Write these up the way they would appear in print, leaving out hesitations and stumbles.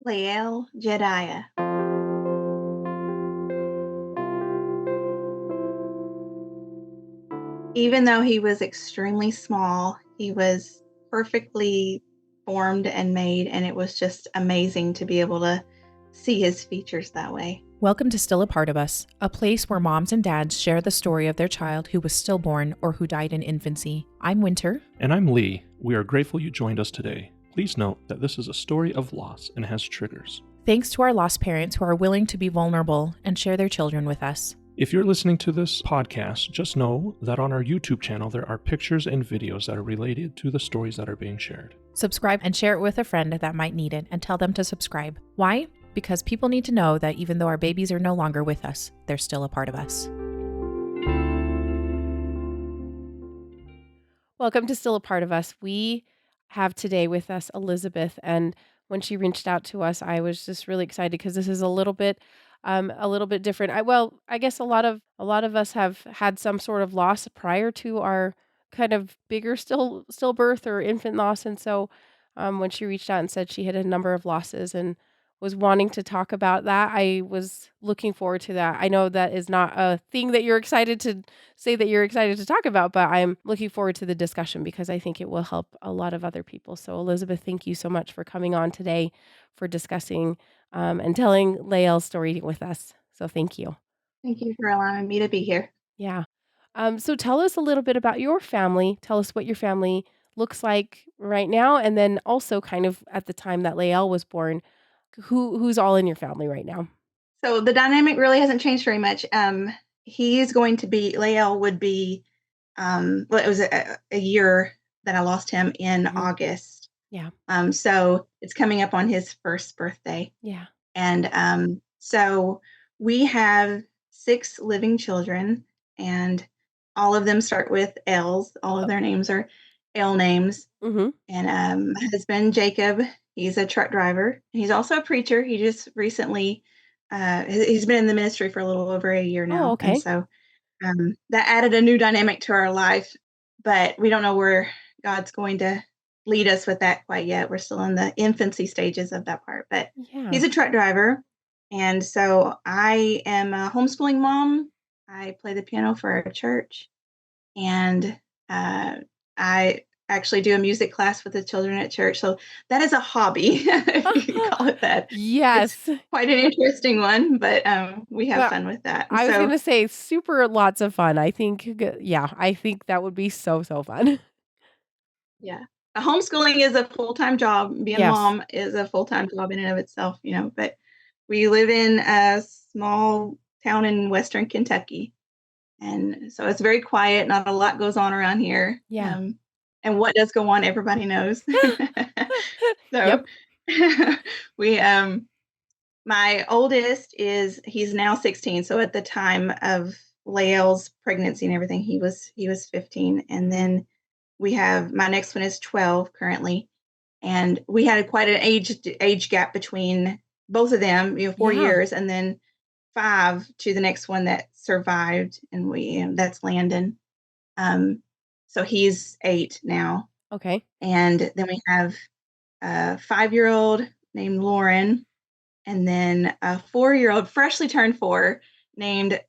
Lael Jediah. Even though he was extremely small, he was perfectly formed and made, and it was just amazing to be able to see his features that way. Welcome to Still a Part of Us, a place where moms and dads share the story of their child who was stillborn or who died in infancy. I'm Winter. And I'm Lee. We are grateful you joined us today. Please note that this is a story of loss and has triggers. Thanks to our lost parents who are willing to be vulnerable and share their children with us. If you're listening to this podcast, just know that on our YouTube channel there are pictures and videos that are related to the stories that are being shared. Subscribe and share it with a friend that might need it, and tell them to subscribe. Why? Because people need to know that even though our babies are no longer with us, they're still a part of us. Welcome to Still a Part of Us. We have today with us Elizabeth, and when she reached out to us, I was just really excited because this is a little bit different. I guess a lot of us have had some sort of loss prior to our kind of bigger stillbirth or infant loss, and so when she reached out and said she had a number of losses and was wanting to talk about that, I was looking forward to that. I know that is not a thing that you're excited to say that you're excited to talk about, but I'm looking forward to the discussion because I think it will help a lot of other people. So Elizabeth, thank you so much for coming on today for discussing and telling Lael's story with us. So thank you. Thank you for allowing me to be here. Yeah. So tell us a little bit about your family. Tell us what your family looks like right now, and then also kind of at the time that Lael was born, who's all in your family right now? So the dynamic really hasn't changed very much. Lael would be, it was a year that I lost him in August. Yeah. So it's coming up on his first birthday. Yeah. And so we have 6 living children, and all of them start with L's. All of their names are L names. Mm-hmm. And my husband, Jacob, he's a truck driver. He's also a preacher. He just recently, he's been in the ministry for a little over a year now. Oh, okay. And so that added a new dynamic to our life, but we don't know where God's going to lead us with that quite yet. We're still in the infancy stages of that part, but he's a truck driver. And so I am a homeschooling mom. I play the piano for our church, and I actually do a music class with the children at church. So that is a hobby, if you could call it that. Yes. It's quite an interesting one, but we have fun with that. I was going to say super lots of fun. I think that would be so fun. Yeah. Homeschooling is a full-time job. Being a mom is a full-time job in and of itself, but we live in a small town in Western Kentucky. And so it's very quiet. Not a lot goes on around here. Yeah. And what does go on, everybody knows. So we, my oldest he's now 16. So at the time of Lael's pregnancy and everything, he was 15. And then my next one is 12 currently. And we had quite an age gap between both of them, 4 years, and then 5 to the next one that survived. And that's Landon. So he's 8 now. Okay. And then we have a 5-year-old named Lauren, and then a 4-year-old, freshly turned 4, named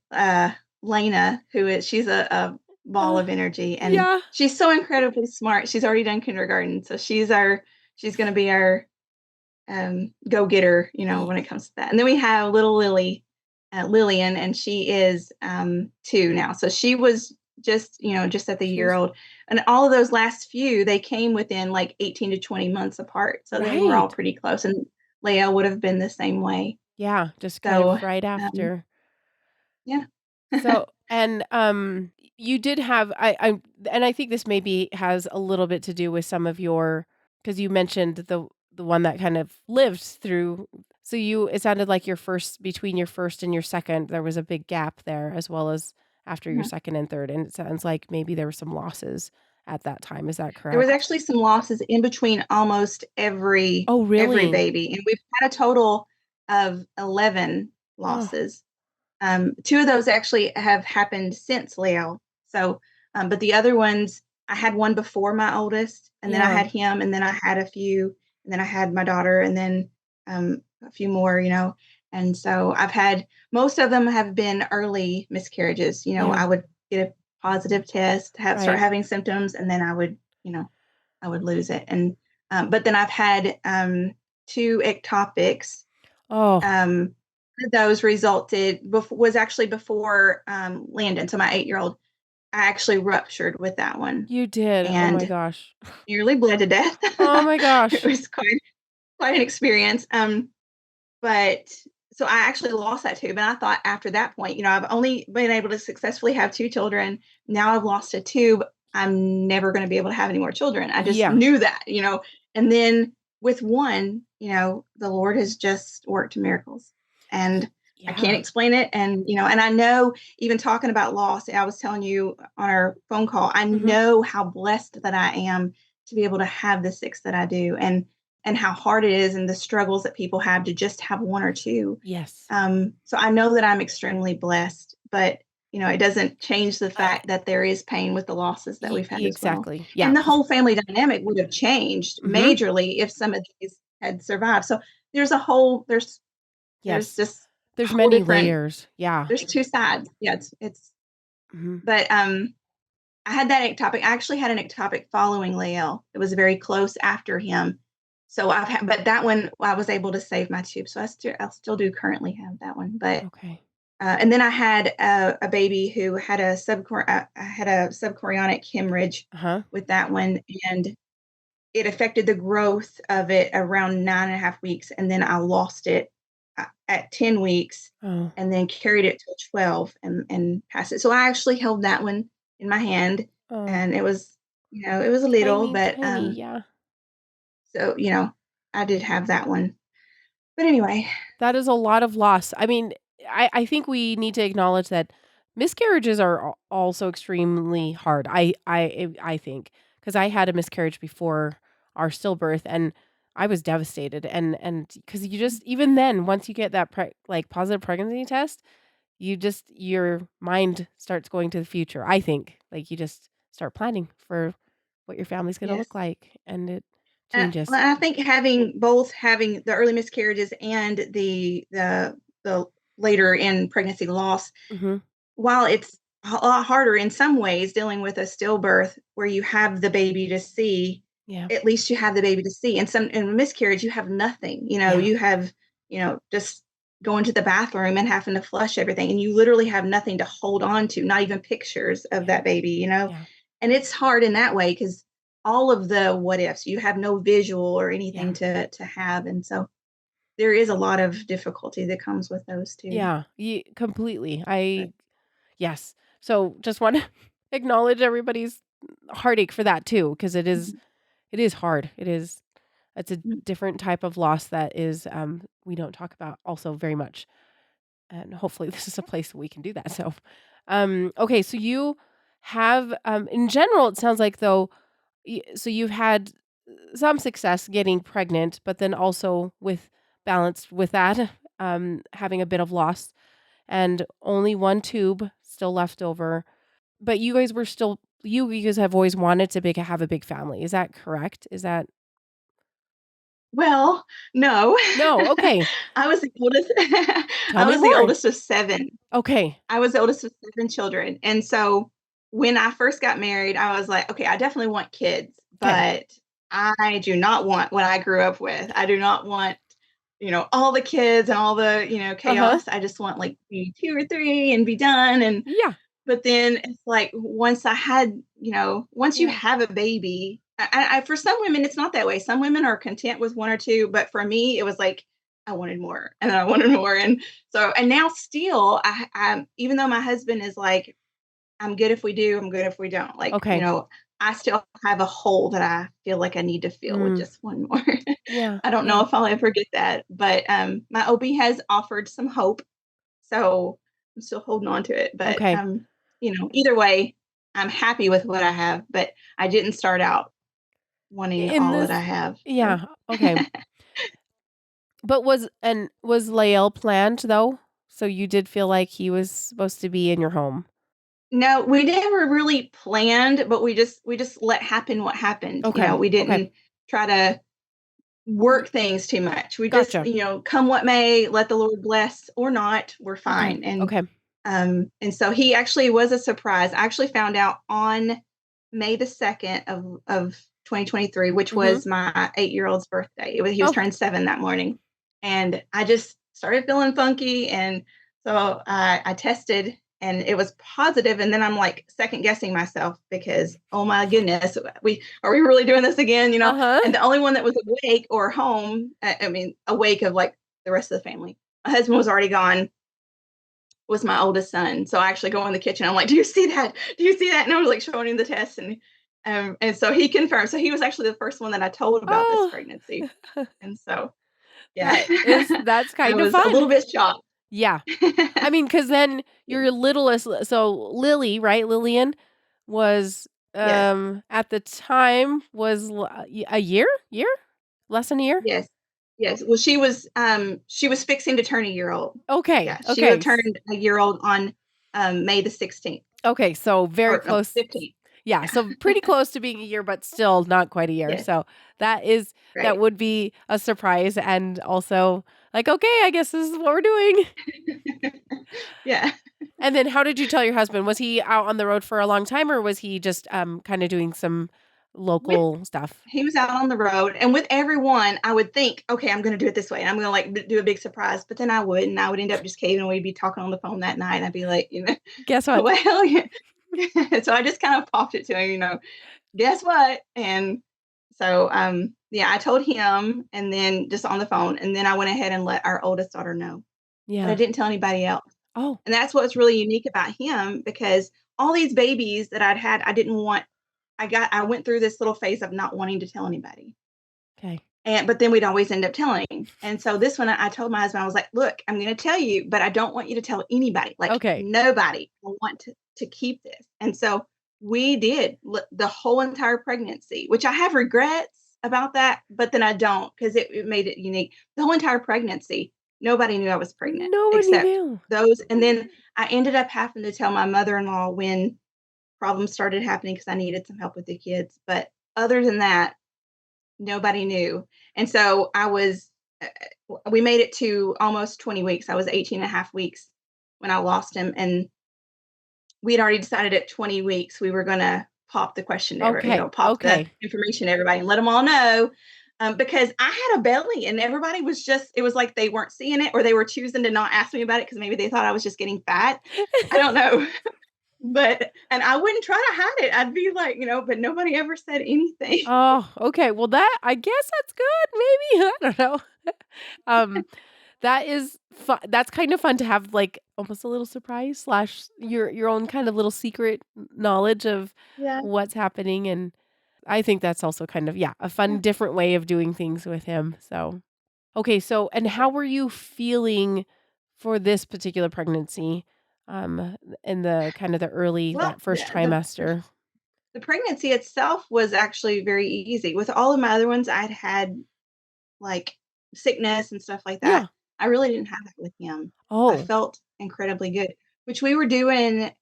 Lena, she's a ball of energy, and she's so incredibly smart. She's already done kindergarten, so she's going to be our go-getter, when it comes to that. And then we have little Lillian, and she is 2 now. So she was just at the year old. And all of those last few, they came within like 18 to 20 months apart. So they were all pretty close. And Lael would have been the same way. Yeah, just kind of right after. So, and you did have, and I think this maybe has a little bit to do with some of your, because you mentioned the one that kind of lived through. So it sounded like between your first and your second, there was a big gap there, as well as after your second and third. And it sounds like maybe there were some losses at that time. Is that correct? There was actually some losses in between almost every baby. And we've had a total of 11 losses. 2 of those actually have happened since Lael. So, but the other ones, I had one before my oldest, and then I had him, and then I had a few, and then I had my daughter, and then a few more, and so I've had, most of them have been early miscarriages. Yeah. I would get a positive test, start Right. having symptoms, and then I would lose it. And but then I've had two ectopics. Oh, Those resulted was actually before Landon. So my 8-year-old, I actually ruptured with that one you did. Oh my and gosh. nearly bled to death. Oh my It gosh. was quite an experience. But so I actually lost that tube, and I thought after that point, I've only been able to successfully have 2 children. Now I've lost a tube. I'm never going to be able to have any more children. I just Yeah. knew that, And then with one, the Lord has just worked miracles, and I can't Yeah. explain it. And I know, even talking about loss, I was telling you on our phone call, I Mhm. know how blessed that I am to be able to have the 6 that I do, and how hard it is, and the struggles that people have to just have 1 or 2. Yes. So I know that I'm extremely blessed, but it doesn't change the Uh, fact that there is pain with the losses that we've had as well. exactly. Yeah. And the whole family dynamic would have changed Mhm. majorly if some of these had survived. So there's Yes. just a There's whole many different, layers. Yeah. there's 2 sides. Yeah, it's Mhm. but I had that ectopic. I actually had an ectopic following Lael. It was very close after him. So but that one I was able to save my tube. So I still do currently have that one. But Okay. and then I had a baby who had I had a subchorionic hemorrhage Uh-huh. with that one, and it affected the growth of it around 9.5 weeks, and then I lost it at 10 weeks, Oh. and then carried it till 12 and passed it. So I actually held that one in my hand, Oh. and it was a little, Tiny, but tiny. Yeah. so I did have that one. But anyway, That is a lot of loss. I mean, I think we need to acknowledge that miscarriages are also extremely hard. I think, because I had a miscarriage before our stillbirth, and I was devastated. And because you just, even then, once you get that like positive pregnancy test, your mind starts going to the future. I think, like, you just start planning for what your family's going to yes. look like, and it changes. Well, I think having the early miscarriages and the later in pregnancy loss, Hmm. while it's a lot harder in some ways dealing with a stillbirth where you have the baby to see, Yeah. at least you have the baby to see. And in a miscarriage, you have nothing. Yeah. You have just going to the bathroom and having to flush everything, and you literally have nothing to hold on to, not even pictures of Yeah. that baby. Yeah. And it's hard in that way because all of the what ifs, you have no visual or anything Yeah. to have, and so there is a lot of difficulty that comes with those too. Yeah, completely. Yes. So just want to acknowledge everybody's heartache for that too, because it is hard. It's a Mhm. different type of loss that is we don't talk about also very much. And hopefully this is a place we can do that. So okay, so you have in general it sounds like though so you've had some success getting pregnant, but then also with balanced with that having a bit of loss and only one tube still left over. But you guys were still you guys have always wanted to have a big family. Is that correct? Is that Well, no. No, okay. I was the oldest. Tell I me was the more. oldest of 7. Okay. I was the oldest of 7 children, and so when I first got married, I was like, "Okay, I definitely want kids, Okay. but I do not want what I grew up with. I do not want, all the kids and all the, Uh-huh. chaos. I just want, like, maybe 2 or 3 and be done." And Yeah. but then it's like once you Yeah. have a baby, for some women it's not that way. Some women are content with 1 or 2, but for me it was like I wanted more, and then I wanted more, and so and now still I even though my husband is like, I'm good if we do, I'm good if we don't. Like, Okay. I still have a hole that I feel like I need to fill with Mm. just 1 more. Yeah. I don't know Yeah. if I'll ever get that, but my OB has offered some hope, so I'm still holding on to it. But Okay. either way, I'm happy with what I have, but I didn't start out wanting In all that I this have. So Yeah. Okay. But was Lael planned though? So you did feel like he was supposed to be in your home? no, we never really planned, but we just let happen what happened. Okay. We Okay. didn't try to work things too much. We just, Gotcha. come what may, let the Lord bless or not, we're Okay. fine. And Okay. and so he actually was a surprise. I actually found out on May the 2nd of 2023, which Mhm. was my 8-year-old's birthday. He was Oh. turned 7 that morning. And I just started feeling funky. And so I tested and it was positive. And then I'm like second guessing myself because, oh my goodness, we really doing this again? Uh-huh. And the only one that was awake or home, I mean, awake of like the rest of the family. My husband was already gone, was my oldest son. So I actually go in the kitchen. I'm like, "Do you see that? Do you see that?" And I was like showing him the test, and so he confirmed. So he was actually the first one that I told about this Oh. pregnancy, and so yeah, That's I kind of was a little fun. bit shocked. Yeah. I mean, because then Yeah. your littlest so Lily, right, Lillian was, Yes, at the time was a year? Year? Less than a year? yes, yes. Well, she was fixing to turn a year old. Okay, Yeah, she would okay, have turned a year old on May the 16th okay, so very or no, close. 15th. Yeah, Yeah. so pretty close to being a year, but still not quite a year, Yes, so that right. would be a surprise and also like, "Okay, I guess this is what we're doing." Yeah. And then how did you tell your husband? Was he out on the road for a long time, or was he just, kinda doing some With local stuff? He was out on the road, and with everyone, I would think, "Okay, I'm gonna do it this way, and I'm gonna, like, do a big surprise," but then I wouldn't. I would end up just caving, and we'd be talking on the phone that night, and I'd be like, Guess what? "Well, yeah." So I just kind of popped it to him, "Guess what?" And so, yeah, I told him, and then just on the phone, and then I went ahead and let our oldest daughter know, but I Yeah. didn't tell anybody else, Oh, and that's what's really unique about him because all these babies that I'd had, I didn't want I went through this little phase of not wanting to tell anybody. okay. But then we'd always end up telling. And so this one, I told my husband, I was like, "Look, I'm going to tell you, but I don't want you to tell anybody, like Okay. nobody. I want to keep this." And so we did the whole entire pregnancy, which I have regrets about that, but then I don't because it made it unique. The whole entire pregnancy, nobody knew I was pregnant Nobody except knew. those. And then I ended up having to tell my mother-in-law when problems started happening because I needed some help with the kids. But other than that, nobody knew. And so we made it to almost 20 weeks. I was 18 and a half weeks when I lost him. And we had already decided at 20 weeks we were going to pop the question to Okay, pop the okay. information to everybody and let them all know. Because I had a belly and everybody it was like they weren't seeing it or they were choosing to not ask me about it because maybe they thought I was just getting fat. I don't know. And I wouldn't try to hide it. I'd be like, but nobody ever said anything. Oh, okay. Well, that I guess that's good, maybe. I don't know. Um, that is fun. That's kind of fun to have, like, almost a little surprise slash your own kind of little secret knowledge of Yeah. what's happening, and I think that's also kind of, yeah, a Yeah. fun different way of doing things with him, so okay, so and For how sure. were you feeling for this particular pregnancy, in the kind of the early Well, that first trimester? the pregnancy itself was actually very easy. With all of my other ones, I'd had like sickness and stuff like that. Yeah. I really didn't have that with him. I Oh. felt incredibly good, which we were doing.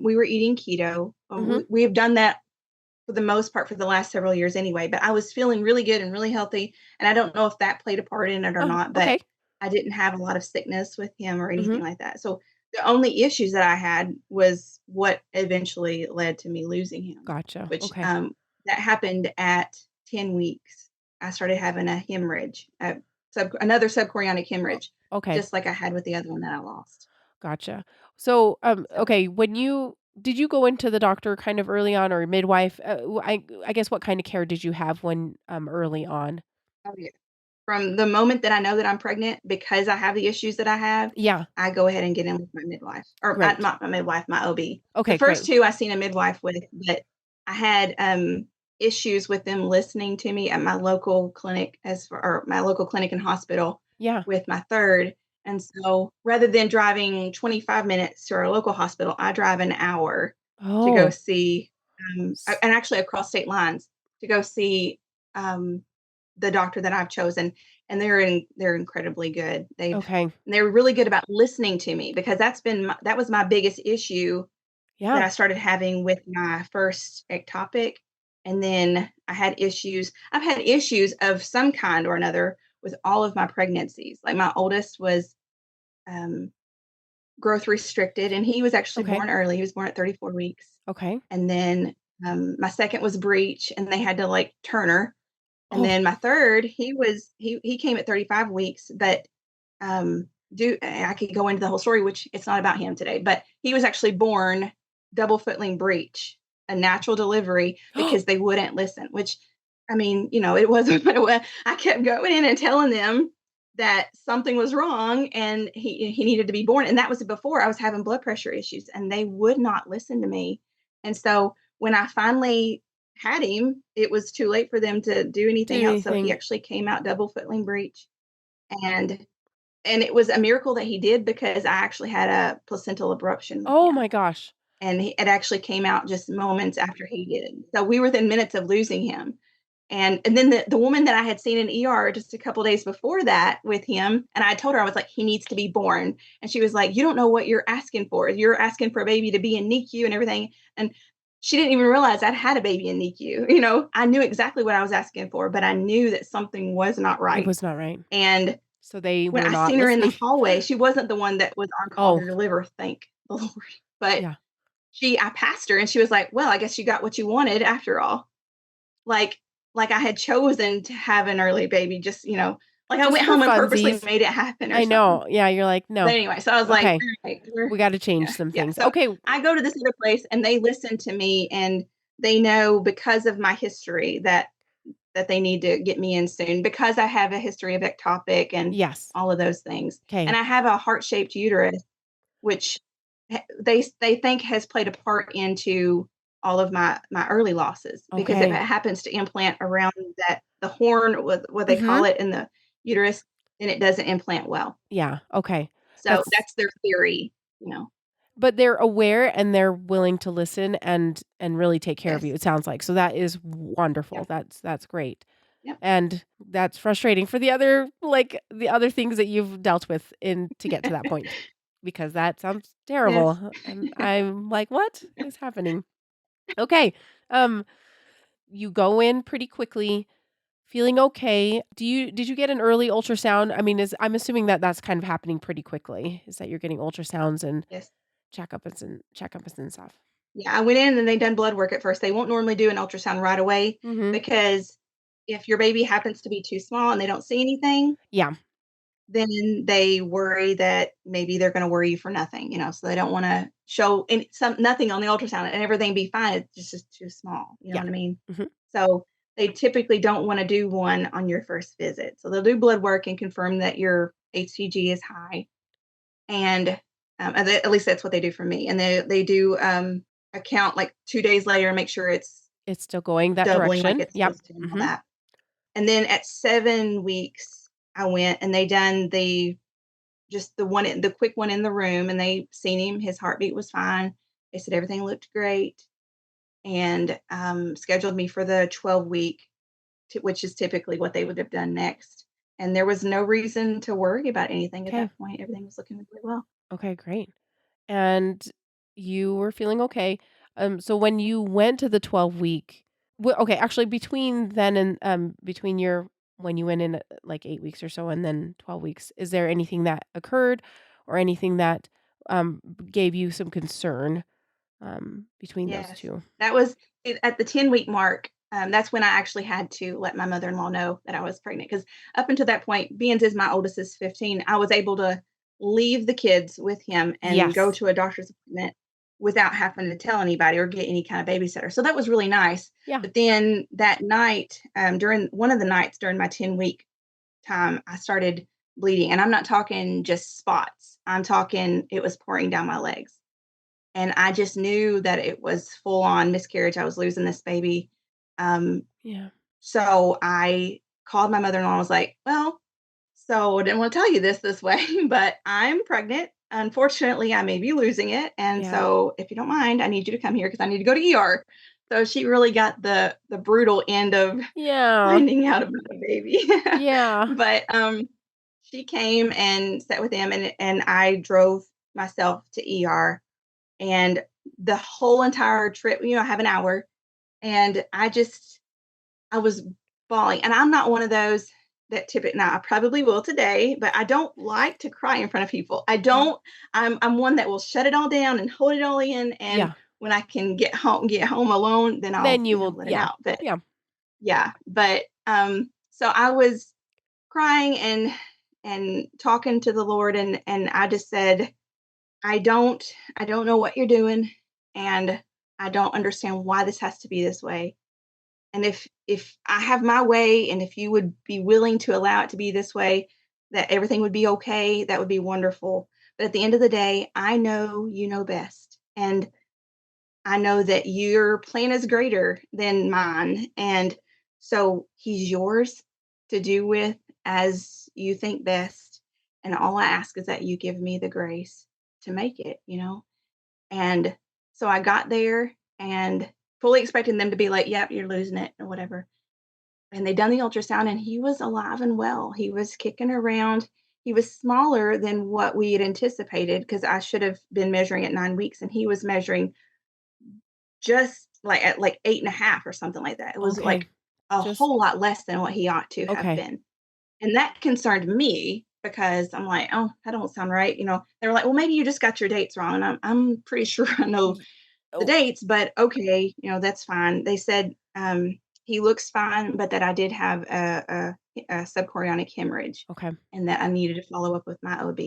We were eating keto. Mhm. We have done that for the most part for the last several years anyway. But I was feeling really good and really healthy, and I don't know if that played a part in it or Oh, not. But okay. I didn't have a lot of sickness with him or anything Mhm. like that. So the only issues that I had was what eventually led to me losing him, Gotcha. which Okay. that happened at 10 weeks. I started having a hemorrhage, another subchorionic O hemorrhage, okay. just like I had with the other one that I lost. Gotcha. So, So, okay, when you did you go into the doctor kind of early on or midwife? I guess what kind of care did you have when early on? oh, yeah. From the moment that I know that I'm pregnant, because I have the issues that I have, Yeah. I go ahead and get in with my midwife, or Great. not my midwife, my OB. The Okay, great. first 2 I seen a midwife with, but I had, issues with them listening to me at my local clinic or my local clinic and hospital Yeah. with my 3rd, and so rather than driving 25 minutes to our local hospital, I drive an hour to go Oh. see, s- and actually across state lines to go see, um, the doctor that I've chosen, and they're incredibly good. Okay. They're really good about listening to me because that was my biggest issue that Yeah. I started having with my first ectopic, and then I had issues. I've had issues of some kind or another with all of my pregnancies. Like my oldest was um, growth restricted, and he was actually Okay. born early. He was born at 34 weeks. Okay. And then my second was breech, and they had to like turn her. And Oh, then my third, he came at 35 weeks, but I could go into the whole story, which it's not about him today, but he was actually born double footling breech, a natural delivery, because they wouldn't listen, which I mean, it wasn't what it was. I kept going in and telling them that something was wrong and he needed to be born. And that was before I was having blood pressure issues, and they would not listen to me. And so when I finally had him, it was too late for them to do do anything else. So he anything. actually came out double footling breech. And it was a miracle that he did, because I actually had a placental abruption with Oh him, my gosh. and it actually came out just moments after he did. So we were within minutes of losing him. And then the woman that I had seen in ER just a couple days before that with him, and I told her, I was like, he needs to be born. And she was like, you don't know what you're asking for. You're asking for a baby to be in NICU and everything. And she didn't even realize I'd had a baby in NICU. I knew exactly what I was asking for, but I knew that something was not It right. was not right. And So they when were I not seen her in the listening. hallway, she wasn't the one that was on call Oh, to deliver, thank the Lord. But yeah. I passed her, and she was like, well, I guess you got what you wanted after all. Like like I had chosen to have an early baby, just, like I Just went for home and purposely funsies. made it happen or I something. know. Yeah, you're like, But "No. anyway, so I was like, Okay. "All right, We gotta change yeah, some yeah." things." So Okay. I go to this other place, and they listen to me, and they know, because of my history, that they need to get me in soon, because I have a history of ectopic and Yes. all of those things. And Okay. I have a heart-shaped uterus, which they think has played a part into all of my early losses, because if it Okay. happens to implant around that the horn, what they call Mhm. it, in the uterus, then it doesn't implant well. Yeah. Okay. So That's that's their theory. but they're aware and they're willing to listen and really take care of you, Yes. it sounds like. So that is Yeah. wonderful. That's great. Yep. And that's frustrating for the other things that you've dealt with in to get to that point, because that sounds Yes. terrible, and I'm like, "What is happening?" Okay, um, you go in pretty quickly, feeling okay. Did you get an early ultrasound? I mean, I'm assuming that that's kind of happening pretty quickly, is that you're getting ultrasounds and Yes. checkups and stuff. Yeah, I went in and they done blood work at first. They won't normally do an ultrasound right away, Mhm. because if your baby happens to be too small and they don't see anything, Yeah. then they worry that maybe they're gonna worry you for nothing. So they don't wanna show nothing on the ultrasound and everything be fine. It's just too small, you know Yeah. what I mean? Mhm. So they typically don't wanna do one on your first visit. So they'll do blood work and confirm that your HCG is high, and at least that's what they do for me. And they do a count like 2 days later and make sure it's It's still going that doubling like direction. it's Yep. supposed to and all Mhm. that. And then at 7 weeks, I went and they done the quick one in the room, and they seen him. His heartbeat was fine. They said everything looked great, and scheduled me for the 12-week, which is typically what they would have done next. And there was no reason to worry about anything at Okay. that point. Everything was looking really well. Okay, great. And you were feeling okay. So when you went to the 12-week, okay, actually between then and between your when you went in at like 8 weeks or so and then 12 weeks, is there anything that occurred or anything that gave you some concern between those Yes, two? that was at the 10-week mark. That's when I actually had to let my mother-in-law know that I was pregnant, because up until that point, being as my oldest is 15, I was able to leave the kids with him and go Yes. to a doctor's appointment without having to tell anybody or get any kind of babysitter. So that was really nice. Yeah. But then that night, during one of the nights during my 10-week time, I started bleeding, and I'm not talking just spots. I'm talking it was pouring down my legs, and I just knew that it was full on miscarriage. I was losing this baby. Um, Yeah. so I called my mother-in-law and was like, well, so I didn't want to tell you this way, but I'm pregnant. Unfortunately, I may be losing it. And Yeah. so if you don't mind, I need you to come here because I need to go to ER. So she really got the brutal end of Yeah. finding out about the baby. Yeah. But she came and sat with him, and I drove myself to ER, and the whole entire trip, I have an hour, and I was bawling. And I'm not one of those that typically, now I probably will today, but I don't like to cry in front of people. I Yeah. don't, I'm one that will shut it all down and hold it all in. And Yeah. when I can get home alone, then I'll, Then you will, let it yeah. out. But Yeah. yeah, but so I was crying and talking to the Lord, and I just said, I don't know what you're doing, and I don't understand why this has to be this way. And if I have my way, and if you would be willing to allow it to be this way, that everything would be okay, that would be wonderful. But at the end of the day, I know you know best. And I know that your plan is greater than mine. And so he's yours to do with as you think best. And all I ask is that you give me the grace to make it. And so I got there and fully expecting them to be like, yep, you're losing it or whatever. And they done the ultrasound and he was alive and well. He was kicking around. He was smaller than what we had anticipated because I should have been measuring at 9 weeks and he was measuring just like at like 8.5 or something like that. It was Okay. like a Just whole lot less than what he ought to have okay. been. And that concerned me because I'm like, oh, that don't sound right. They were like, well, maybe you just got your dates wrong. And I'm pretty sure I know Y- the Oh, dates, but okay, that's fine. They said he looks fine, but that I did have a subchorionic hemorrhage okay. and that I needed to follow up with my OB.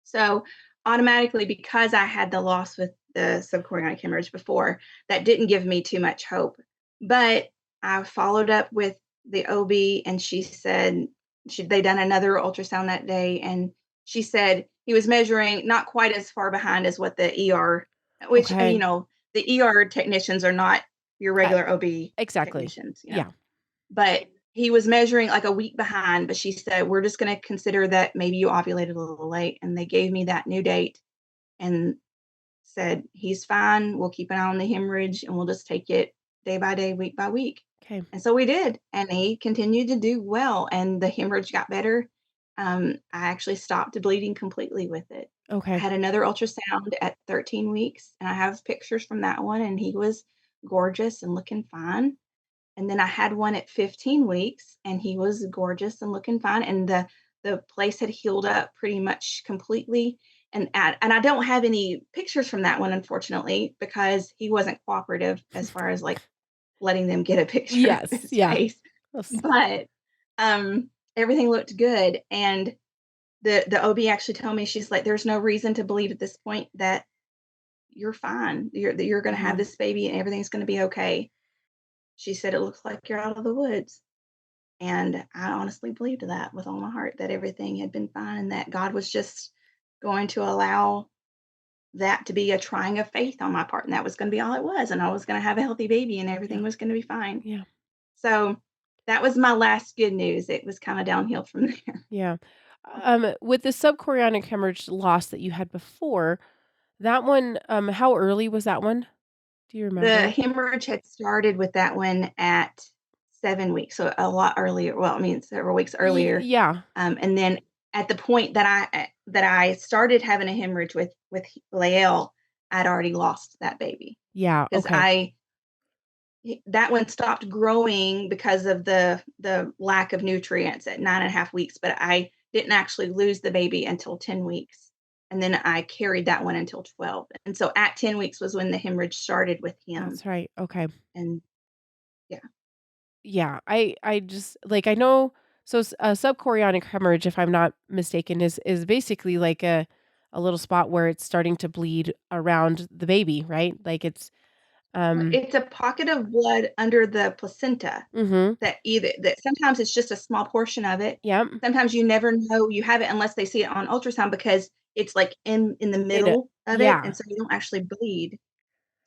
So automatically, because I had the loss with the subchorionic hemorrhage before, that didn't give me too much hope. But I followed up with the OB, and she said they done another ultrasound that day, and she said he was measuring not quite as far behind as what the ER, which Okay. the ER technicians are not your Uh, regular OB exactly. technicians. Yeah. But he was measuring like a week behind, but she said, we're just going to consider that maybe you ovulated a little late. And they gave me that new date and said, he's fine. We'll keep an eye on the hemorrhage and we'll just take it day by day, week by week. Okay. And so we did. And he continued to do well. And the hemorrhage got better. I actually stopped bleeding completely with it. I Okay. had another ultrasound at 13 weeks, and I have pictures from that one, and he was gorgeous and looking fine. And then I had one at 15 weeks and he was gorgeous and looking fine. And the place had healed up pretty much completely. And I don't have any pictures from that one, unfortunately, because he wasn't cooperative as far as like letting them get a picture of Yes. his Yeah. face. Yes. But everything looked good. And the OB actually told me, she's like, there's no reason to believe at this point that you're fine. You're gonna have Mhm. this baby and everything's gonna be okay. She said, it looks like you're out of the woods. And I honestly believed that with all my heart that everything had been fine and that God was just going to allow that to be a trying of faith on my part. And that was going to be all it was. And I was going to have a healthy baby and Yeah. everything was going to be fine. Yeah. So that was my last good news. It was kind of downhill from there. Yeah. With the subchorionic hemorrhage loss that you had before, that one, how early was that one? Do you The remember? hemorrhage had started with that one at 7 weeks. So a lot earlier. Well, I mean, several weeks earlier. Yeah. And then at the point that I started having a hemorrhage with Lael, I'd already lost that baby Yeah. because Okay. that one stopped growing because of the lack of nutrients at 9.5 weeks. But I didn't actually lose the baby until 10 weeks, and then I carried that one until 12. And so at 10 weeks was when the hemorrhage started with him. That's right. Okay. And yeah, Yeah. I just like I know so a subchorionic hemorrhage, if I'm not mistaken, is basically like a little spot where it's starting to bleed around the baby, right? Like it's it's a pocket of blood under the placenta. mhm. That sometimes it's just a small portion of it. Yep. Sometimes you never know you have it unless they see it on ultrasound because it's like in the In a middle of it, yeah. and so you don't actually bleed.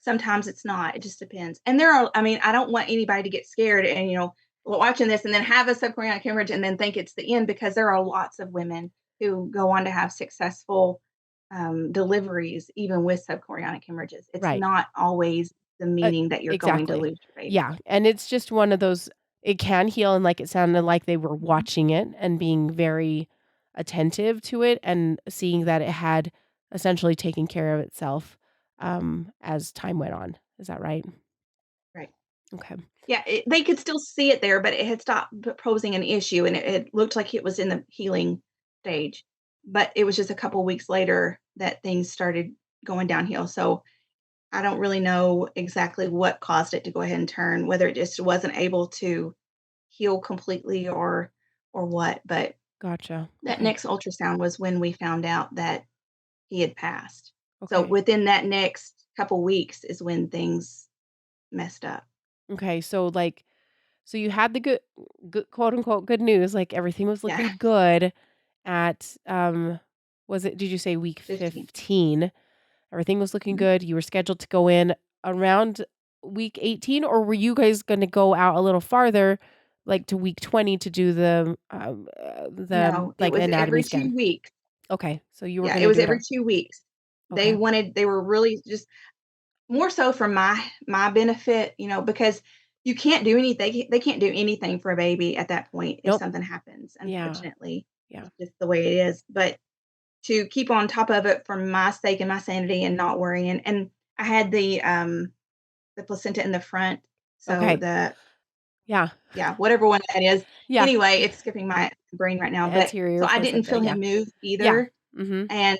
Sometimes it's not, it just depends. And there are, I mean, I don't want anybody to get scared and, watching this and then have a subchorionic hemorrhage and then think it's the end because there are lots of women who go on to have successful deliveries even with subchorionic hemorrhages. It's Right. not always the Uh, meaning that you're going to exactly. lose your baby. Yeah, and it's just one of those it can heal and like it sounded like they were Mhm. watching it and being very attentive to it and seeing that it had essentially taken care of itself, as time went on. Is that right? Right. Okay. Yeah, they could still see it there, but it had stopped posing an issue, and it looked like it was in the healing stage. But it was just a couple weeks later that things started going downhill. So I don't really know exactly what caused it to go ahead and turn, whether it just wasn't able to heal completely or what. But Gotcha. that Okay. next ultrasound was when we found out that he had passed. So Okay. within that next couple weeks is when things messed up. Okay. So like, so you had the good quote unquote good news, like everything was Yeah, looking good at was it did you say week 15. 15? Everything was looking Mhm. good. You were scheduled to go in around week 18, or were you guys going to go out a little farther, like to week 20 to do the No, it like was anatomy every scan? 2 weeks. Okay, so you were Yeah, going it to was do it every all. 2 weeks. Okay. They were really just more so for my benefit, because you can't do anything they can't do anything for a baby at that point if Nope. something happens, Yeah. unfortunately. Yeah. It's just the way it is, but to keep on top of it for my sake and my sanity and not worrying, and I had the placenta in the front, so Okay. the Yeah. yeah, whatever one that is. Yeah. Anyway, it's skipping my brain right now, The but so anterior I didn't placenta. feel Yeah. him move Yeah. either, Mhm. and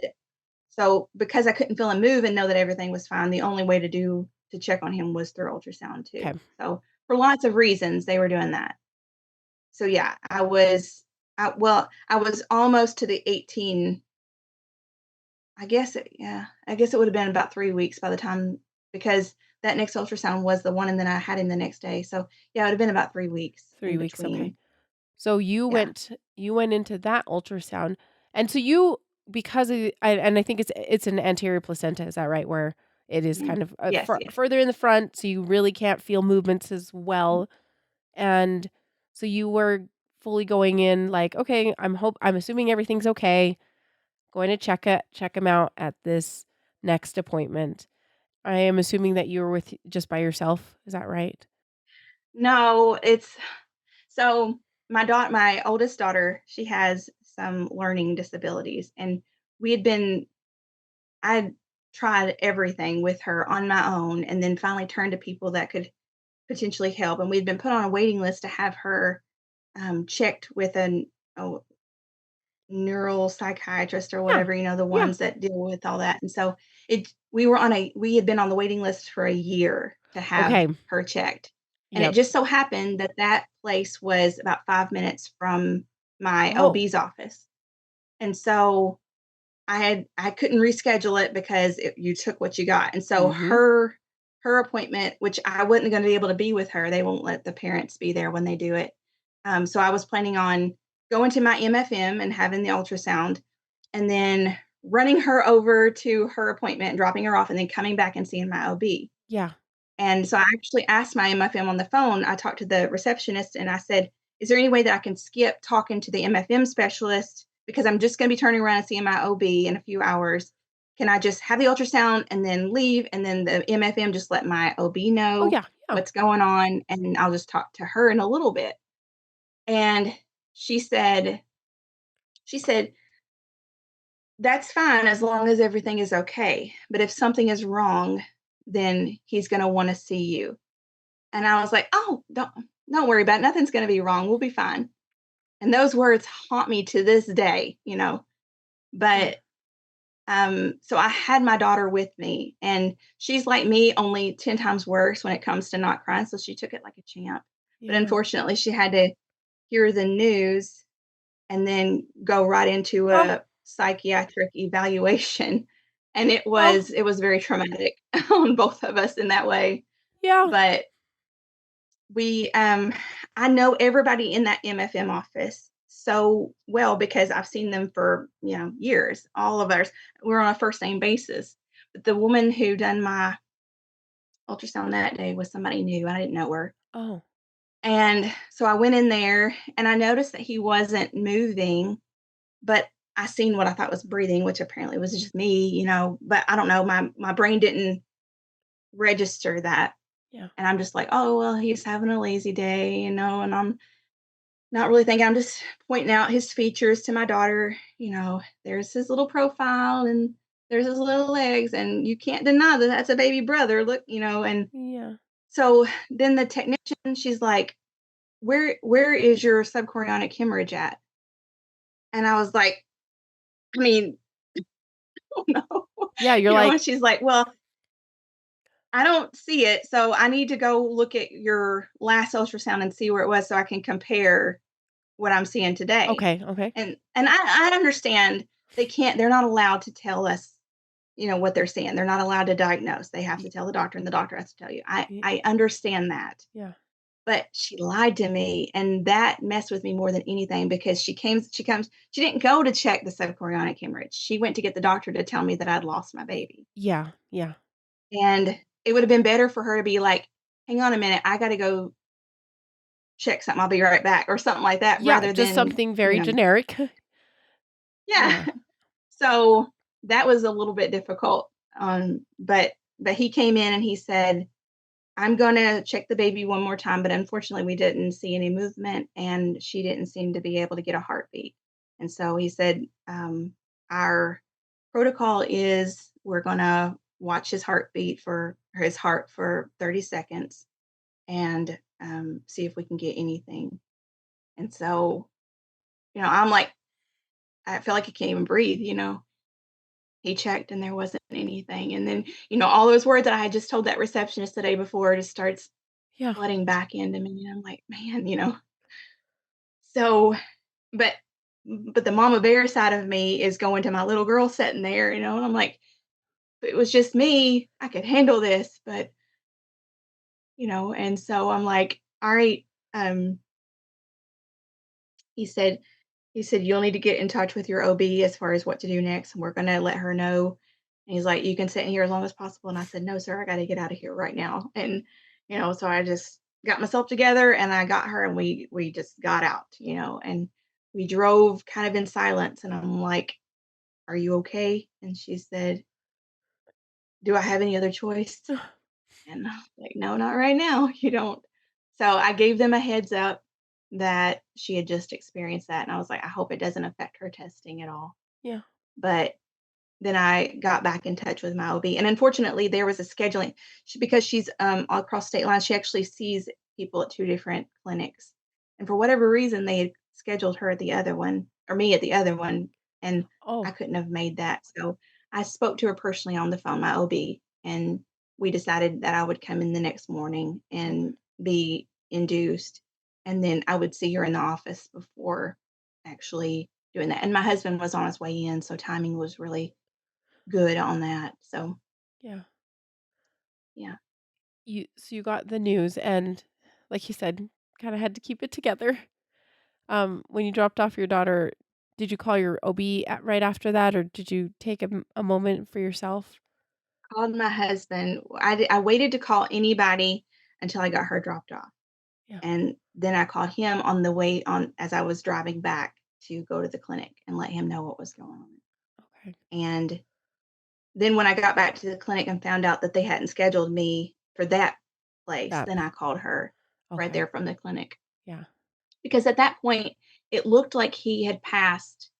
so because I couldn't feel him move and know that everything was fine, the only way to check on him was through ultrasound Okay. too. So for lots of reasons, they were doing that. So yeah, I was almost to the 18. I guess it would have been about 3 weeks by the time because that next ultrasound was the one, and then I had him the next day. So yeah, it would have been about 3 weeks 3 in weeks. Okay. between. So Yeah. you went into that ultrasound, and so you because of and I think it's an anterior placenta, is that right? Where it is Mhm. kind of Yes. Yes. further in the front, so you really can't feel movements as well, and so you were fully going in like, okay, I'm assuming everything's okay. Going to check him out at this next appointment. I am assuming that you were with just by yourself. Is that right? No, it's so my oldest daughter, she has some learning disabilities, and we had been I tried everything with her on my own, and then finally turned to people that could potentially help. And we'd been put on a waiting list to have her checked with a neural psychiatrist or Yeah. whatever, the Yeah. ones that deal with all that. And so we had been on the waiting list for a year to have Okay. her checked. And it Yep. just so happened that that place was about 5 minutes from my Oh. OB's office. And so I couldn't reschedule it because you took what you got. And so Mhm. her appointment, which I wasn't going to be able to be with her, they won't let the parents be there when they do it. So I was planning on going to my MFM and having the ultrasound, and then running her over to her appointment, dropping her off, and then coming back and seeing my OB. Yeah. And so I actually asked my MFM on the phone. I talked to the receptionist and I said, "Is there any way that I can skip talking to the MFM specialist because I'm just going to be turning around and seeing my OB in a few hours? Can I just have the ultrasound and then leave, and then the MFM just let my OB Oh, know yeah. Yeah. what's going on, and I'll just talk to her in a little bit?" And she said she said, "That's fine as long as everything is okay. But if something is wrong, then he's going to want to see you." And I was like, "Oh, don't worry about it. Nothing's gonna be wrong. We'll be fine." And those words haunt me to this day. Yeah. But, so I had my daughter with me, and she's like me, only 10 times worse when it comes to not crying, so she took it like a champ. But Yeah. unfortunately, she had to hear the news and then go right into Oh. a psychiatric evaluation, and it Oh. was it was very traumatic on both of us in that way. Yeah. But We, I know everybody in that MFM office so well because I've seen them for, years. All of us, we're on a first name basis. But the woman who done my ultrasound that day was somebody new. I didn't know her. Oh. And so I went in there and I noticed that he wasn't moving, but I seen what I thought was breathing, which apparently was just me. But I don't know. My brain didn't register that. Yeah. And I'm just like, oh well, he's having a lazy day, and I'm not really thinking, I'm just pointing out his features to my daughter. There's his little profile and there's his little legs, and you can't deny that that's a baby brother. Look, and Yeah. So then the technician, she's like, where is your subchorionic hemorrhage at? And I was like, I mean, oh no. Yeah, you're And like, she's like, well, I don't see it, so I need to go look at your last ultrasound and see where it was so I can compare what I'm seeing today. okay, okay. And I understand they're not allowed to tell us, what they're seeing. They're not allowed to diagnose. They have Y to tell the doctor and the doctor has to tell you. I y I understand that. yeah. But she lied to me, and that messed with me more than anything because she didn't go to check the subchorionic hemorrhage. She went to get the doctor to tell me that I'd lost my baby. Yeah, yeah. And it would have been better for her to be like, "Hang on a minute, I gotta go check something. I'll be right back," or something like that, Yeah, rather just than, something very generic. yeah. Yeah. So that was a little bit difficult. But he came in and he said, I'm gonna check the baby one more time, but unfortunately we didn't see any movement and she didn't seem to be able to get a heartbeat. And so he said, our protocol is we're gonna watch his heartbeat for his heart for 30 seconds and see if we can get anything. And so, I'm like, I feel like I can't even breathe. He checked and there wasn't anything. And then, all those words that I had just told that receptionist the day before just starts Yeah. flooding back into me, and I'm like, "Man." So, but but the mama bear side of me is going to my little girl sitting there, and I'm like, "If it was just me, I could handle this," and so I'm like, "All right." um, he said "You'll need to get in touch with your OB as far as what to do next, and we're gonna let her know." And he's like, "You can sit in here as long as possible." And I said, "No, sir, I gotta get out of here right now." And, so I just got myself together and I got her and we just got out, and we drove kind of in silence. And I'm like, "Are you okay?" And she said, "Do I have any other choice?" And I was like, "No, not right now. You don't." So I gave them a heads up that she had just experienced that. And I was like, "I hope it doesn't affect her testing at all." Yeah. But then I got back in touch with my OB, and unfortunately, there was a scheduling because she's, across state lines, she actually sees people at 2 different clinics, and for whatever reason, they had scheduled her at the other one or me at the other one, and I Oh, couldn't have made that, so I spoke to her personally on the phone, my OB, and we decided that I would come in the next morning okay. and be induced, and then I would see her in the office before actually doing that, and my husband was on his way in, so timing was really good on that. So, Yeah. yeah. You got the news and like you said, kinda had to keep it together. When you dropped off your daughter, did you call your OB at right after that, or did you take a moment for yourself? Called my husband. I waited to call anybody until I got her dropped off, Yeah. and then I called him on the way on as I was driving back to go to the clinic and let him know what was going on. Okay. And then when I got back to the clinic and found out that they hadn't scheduled me for that place, That then I called her right okay. there from the clinic Yeah. because at that point, it looked like he had passed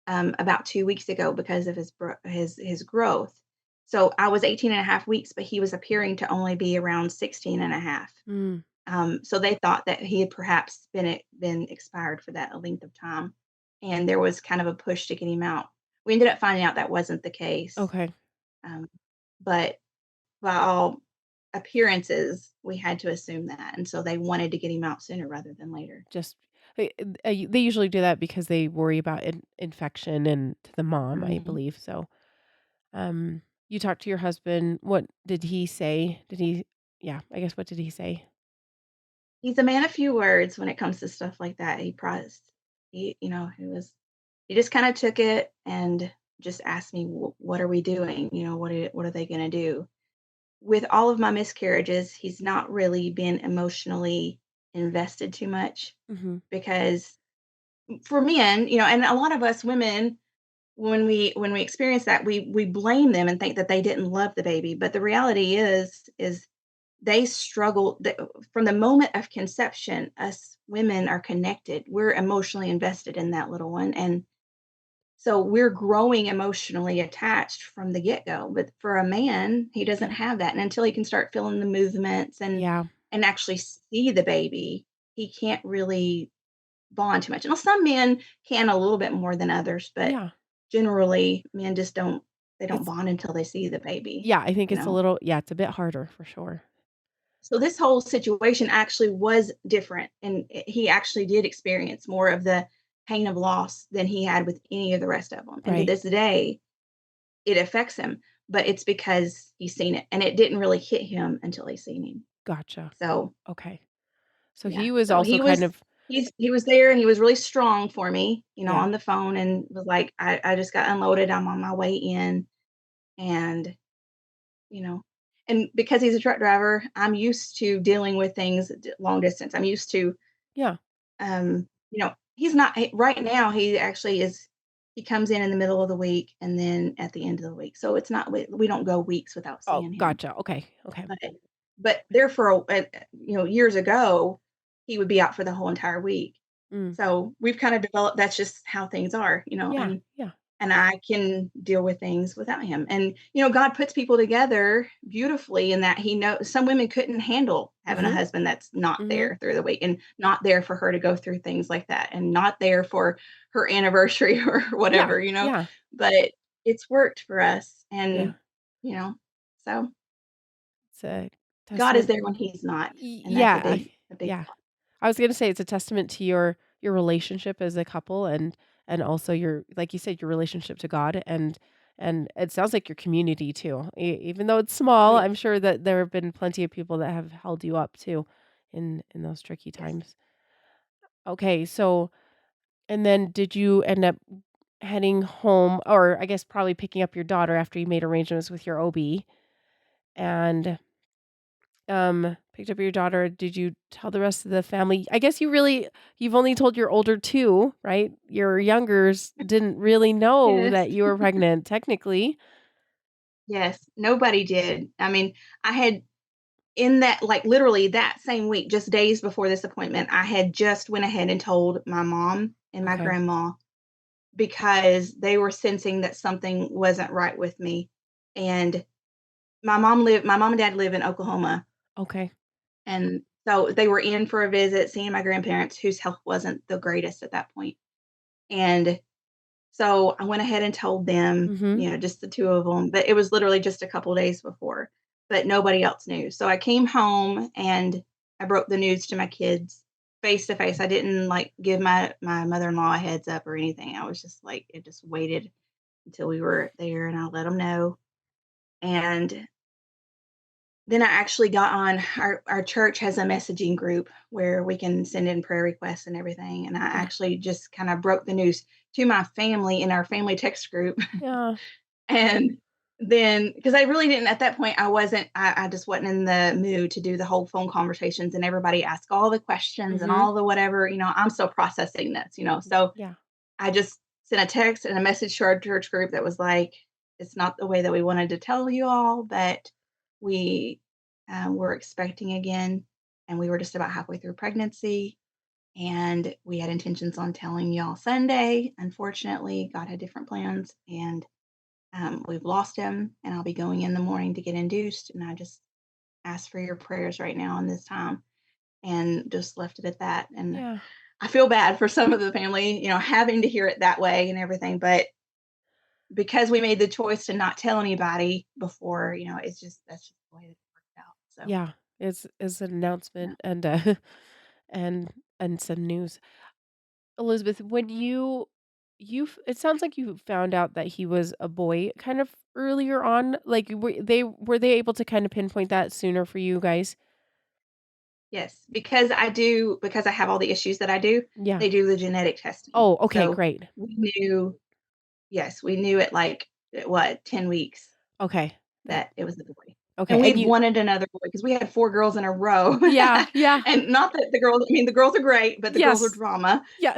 about 2 weeks ago because of his growth. So I was 18 and a half weeks, but he was appearing to only be around 16 and a half. Mm, So they thought that he had perhaps been expired for that length of time, and there was kind of a push to get him out. We ended up finding out that wasn't the case, okay. um, but by all appearances, we had to assume that, and so they wanted to get him out sooner rather than later. Just they usually do that because they worry about infection and to the mom, I Mhm. believe. So, you talked to your husband. What did he say? Did he yeah, I guess what did he say? He's a man of few words when it comes to stuff like that. He pressed. He just kind of took it and just asked me, What are we doing? What are they going to do?" With all of my miscarriages, he's not really been emotionally invested too much Mhm. because for men, and a lot of us women, when we experience that, we blame them and think that they didn't love the baby. But the reality is they struggle from the moment of conception. Us women are connected. We're emotionally invested in that little one, and So we're growing emotionally attached from the get-go. But for a man, he doesn't Yeah. have that. And until he can start feeling the movements Yeah. and actually see the baby, he can't really bond too much. And some men can a little bit more than others, but Yeah. generally men just don't It's bond until they see the baby, yeah, I think you it's a know. little yeah, it's a bit harder for sure. So this whole situation actually was different, and he actually did experience more of the pain of loss than he had with any of the rest of them. And to Right. this day, it affects him, but it's because he's seen it, and it didn't really hit him until he's seen him. Gotcha. So Okay. So yeah, he was so also kind of he was there, and he was really strong for me, yeah. on the phone, and was like, I just got unloaded. I'm on my way in, and you know, and because he's a truck driver, I'm used to dealing with things long distance. I'm used to Yeah. he's not right now. He actually is. He comes in the middle of the week and then at the end of the week. So it's not we don't go weeks without Oh, seeing him. gotcha. Okay. Okay. But there for years ago, he would be out for the whole entire week. Mm. So we've kind of developed. That's just how things are, Yeah. Yeah. and I can deal with things without him. And God puts people together beautifully in that he knows some women couldn't handle having a Mhm. husband that's not Mhm. there through the week and not there for her to go through things like that and not there for her anniversary or Yeah. whatever. Yeah. But it's worked for us. Yeah. And, so It's a God is testament. there when he's not. And that's Yeah. a big Yeah. I was gonna say it's a testament to your relationship as a couple and also your like you said, your relationship to God and it sounds like your community too. Even though it's oh small, yeah. I'm sure that there have been plenty of people that have held you up too in those tricky Yes. times. Okay, so and then did you end up heading home or I guess probably picking up your daughter after you made arrangements with your OB and picked up your daughter. Did you tell the rest of the family? I guess you've only told your older 2, right? Your youngers didn't really know Yes. that you were pregnant technically. Yes. Nobody did. I mean, I had in that like literally that same week, just days before this appointment, I had just went ahead and told my mom and my Okay. grandma because they were sensing that something wasn't right with me. And my mom and dad live in Oklahoma. Okay. And so they were in for a visit, seeing my grandparents whose health wasn't the greatest at that point. And so I went ahead and told them, Mhm. just the 2 of them, but it was literally just a couple days before, but nobody else knew. So I came home and I broke the news to my kids face to face. I didn't, like, give my mother-in-law a heads up or anything. I was just like it just waited until we were there, and I let them know. And then I actually got on our church has a messaging group where we can send in prayer requests and everything, and I Yeah. actually just kinda broke the news to my family in our family text group. Yeah. And then because I really didn't at that point, I just wasn't in the mood to do the whole phone conversations and everybody ask all the questions and Mhm. all the whatever, I'm still processing this, So Yeah. I just sent a text and a message to our church group that was like, it's not the way that we wanted to tell you all, but we were expecting again, and we were just about halfway through pregnancy, and we had intentions on telling y'all Sunday. Unfortunately, God had different plans, and we've lost him, and I'll be going in the morning to get induced. And I just ask for your prayers right now in this time, and just left it at that. And Yeah. I feel bad for some of the family, having to hear it that way and everything. But because we made the choice to not tell anybody before, that's just the way it worked out. So, Yeah. It's an yeah. announcement and and some news. Elizabeth, when it sounds like you found out that he was a boy kind of earlier on, like, were they able to kind of pinpoint that sooner for you guys? Yes, because I have all the issues that I do, Yeah. they do the genetic testing. Oh, okay, So great. we knew, yes, we knew it like what, 10 weeks Okay. That that it was a boy. okay, And and we'd you wanted another boy because we had 4 girls in a row. yeah, yeah. And not that the girls are great, but the girls are Yes. drama. Yeah.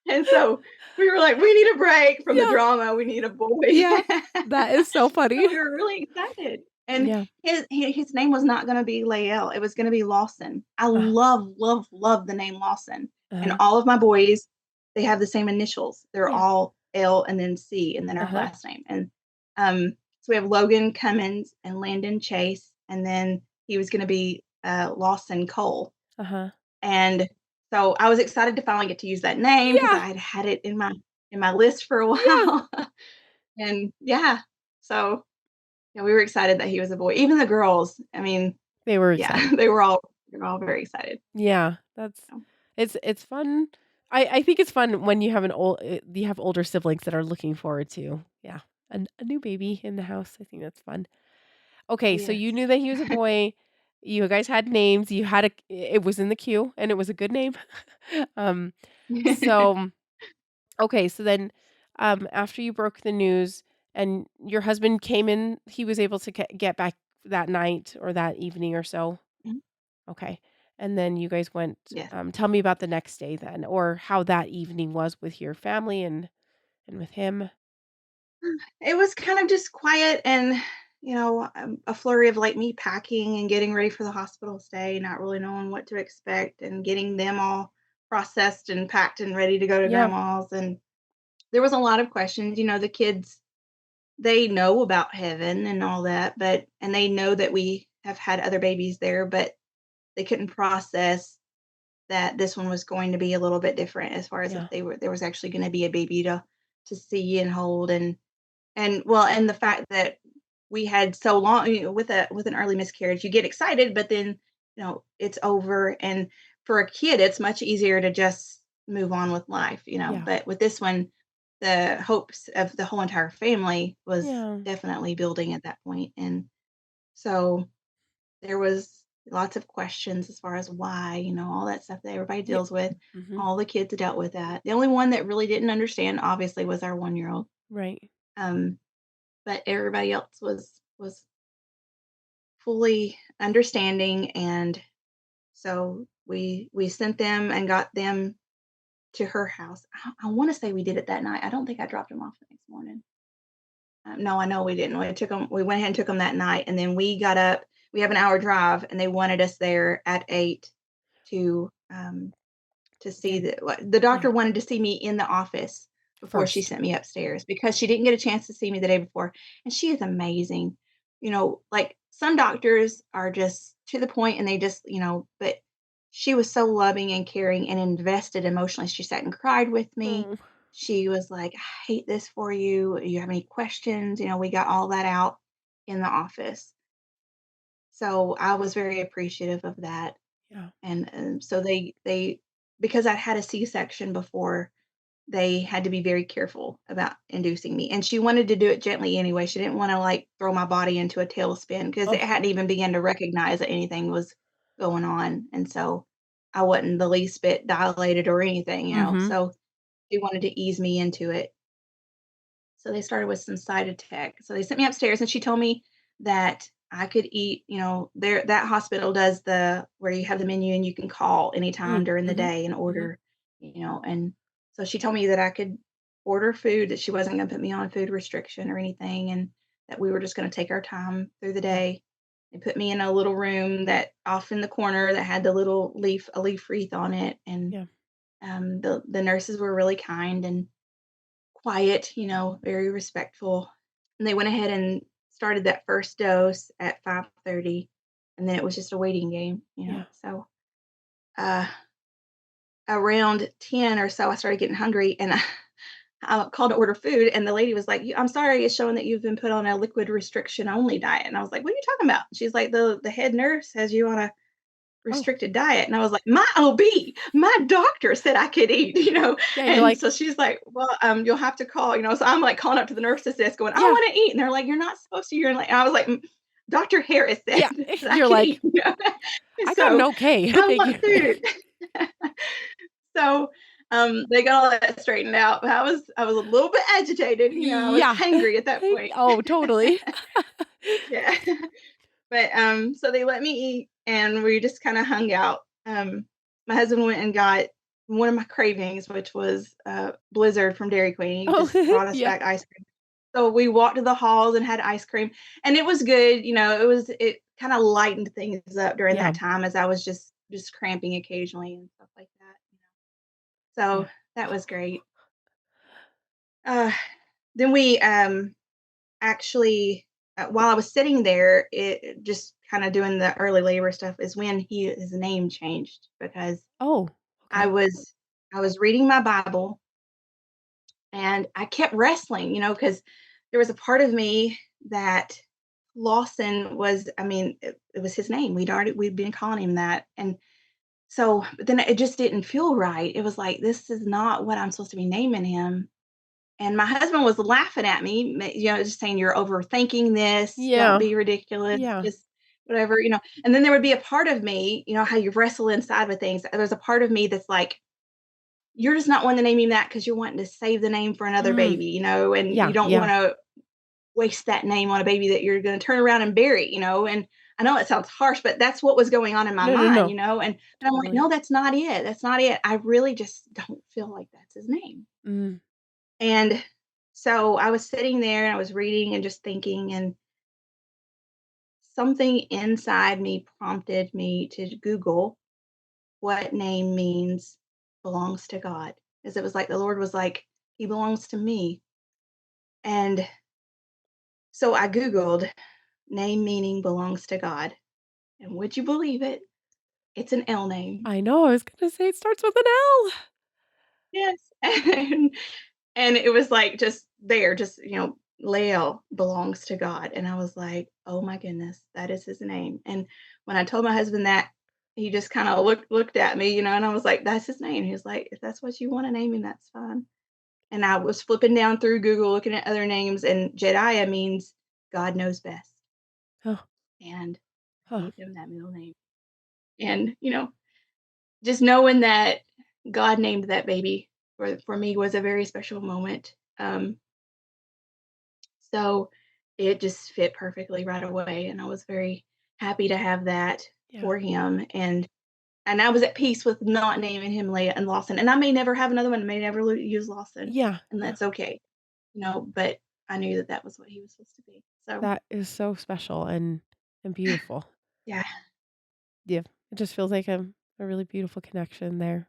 And so we were like, "We need a break from the Yeah. drama, we need a boy." Yeah. That is so So funny. we were really excited. And Yeah. his name was not gonna be Lael, it was gonna be Lawson. I Uh, love, love, love the name Lawson. And uh-huh. all of my boys, they have the same initials. They're Yeah. all L and then C and then our Uh-huh. last name. And so we have Logan Cummins and Landon Chase, and then he was going to be Lawson Cole. Uh-huh. And so I was excited to finally get to use that name because Yeah. I had had it in my list for a Yeah. while. And yeah, so yeah, we were excited that he was a boy. Even the girls, I mean, They were yeah, excited. they were all very excited. Yeah, that's So, it's fun. I think it's fun when you have you have older siblings that are looking forward to, yeah, a new baby in the house. I think that's fun. Okay, so yes. you knew that he was a boy. You guys had names. You had it was in the queue, and it was a good name. Um, so okay, so then, after you broke the news and your husband came in, he was able to get back that night or that evening or so? Mhm. Okay. And then you guys went, Yes. tell me about the next day then, or how that evening was with your family and with him. It was kind of just quiet and, a flurry of like me packing and getting ready for the hospital stay, not really knowing what to expect and getting them all processed and packed and ready to go to Yeah. grandma's. And there was a lot of questions. The kids, they know about heaven and all that, and they know that we have had other babies there, but they couldn't process that this one was going to be a little bit different as far as if Yeah. there was actually going to be a baby to see and hold. And the fact that we had so long, with an early miscarriage, you get excited, but then, it's over. And for a kid, it's much easier to just move on with life. Yeah. But with this one, the hopes of the whole entire family was Yeah. definitely building at that point. And so there was lots of questions as far as why, all that stuff that everybody Yeah. deals with. Mhm. All the kids dealt with that. The only one that really didn't understand, obviously, was our 1-year-old. Right. Um, but everybody else was fully understanding, and so we sent them and got them to her house. I want to say we did it that night. I don't think I dropped them off the next morning. No, I know we didn't. We went ahead and took them that night, and then we got up. We have an hour drive, and they wanted us there at 8 to see Get the yeah. doctor wanted to see me in the office before she First. sent me upstairs because she didn't get a chance to see me the day before. And she is amazing. Like some doctors are just to the point and they just, but she was so loving and caring and invested emotionally. She sat and cried with me. Oh, She was like, I hate this for you. Do you have any questions? We got all that out in the office. So I was very appreciative of that. yeah. And so they because I had a C-section before, they had to be very careful about inducing me. And she wanted to do it gently anyway. She didn't want to like throw my body into a tailspin because it Oh. hadn't even begun to recognize that anything was going on. And so I wasn't the least bit dilated or anything. Mhm. So she wanted to ease me into it. So they started with some side attack. So they sent me upstairs and she told me that I could eat, there that hospital does the where you have the menu and you can call anytime Mm. during the Mhm. day and Mhm. order. And so she told me that I could order food, that she wasn't gonna put me on a food restriction or anything, and that we were just gonna take our time through the Yeah. day. They put me in a little room that off in the corner that had the little leaf wreath on it. And Yeah. the nurses were really kind and quiet, very respectful. And they went ahead and started that first dose at 5:30, and then it was just a waiting game. Yeah. So, uh, around 10 or so, I started getting hungry, and I called to order food, and the lady was like, I'm sorry, it's showing that you've been put on a liquid restriction only diet." And I was like, "What are you talking about?" She's like, "The head nurse has you on a Oh. restricted diet." And I was like, "My OB, my doctor said I could eat." Yeah, you're And like, so she's like, "Well, you'll have to call." So I'm like calling up to the nurse's desk going, "I yeah. want to eat." And they're like, "You're not supposed to." You're like, I was like, Dr. Harris said Yeah. that I You're could like, eat." I got an So okay. I Thank want you. food. So they got all that straightened out. But I was a little bit agitated. I was Yeah. hangry at that point. Oh, totally. Yeah. But, so they let me eat, and we just kinda hung out. My husband went and got one of my cravings, which was, Blizzard from Dairy Queen. He Oh, just brought us yeah. back ice cream. So we walked to the halls and had ice cream, and it was good. It kinda lightened things up during Yeah. that time as I was just cramping occasionally and stuff like that. Yeah. So that was great. Uh, then we actually, while I was sitting there, it just kind of doing the early labor stuff is when his name changed because Oh, I okay. was I was reading my Bible and I kept wrestling, because there was a part of me that Lawson was, I mean, it was his name. We'd been calling him that. And so but then it just didn't feel right. It was like, this is not what I'm supposed to be naming him. And my husband was laughing at me, just saying, "You're overthinking this. Don't Yeah. be ridiculous. Yeah. Just whatever." And then there would be a part of me, how you wrestle inside with things. There's a part of me that's like, you're just not wanting to name him that because you're wanting to save the name for another Mm. baby, and you Yeah, don't want yeah. to waste that name on a baby that you're going to turn around and bury. And I know it sounds harsh, but that's what was going on in my No, no, mind, no. and I'm like, Totally. no, that's not it. That's not it. I really just don't feel like that's his name. Mm. And so I was sitting there and I was reading and just thinking, and something inside me prompted me to Google what name means belongs to God. Because it was like the Lord was like, He belongs to me. And so I Googled name meaning belongs to God. And would you believe it? It's an L name. I know, I was gonna say it starts with an L. Yes. And it was like just there, just, Lael belongs to God. And I was like, oh my goodness, that is his name. And when I told my husband that, he just kind of looked at me, and I was like, that's his name. He was like, if that's what you want to name him, that's fine. And I was flipping down through Google looking at other names, and Jediah means God knows best. Oh, And oh, gave him that middle name. And, just knowing that God named that baby for me was a very special moment. So it just fit perfectly right away, and I was very happy to have that yeah. for him, and I was at peace with not naming him Leia and Lawson, and I may never have another one, I may never use Lawson, Yeah, and yeah. that's okay, but I knew that that was what he was supposed to be. So, That is so special and beautiful. yeah, Yeah. It just feels like a really beautiful connection there.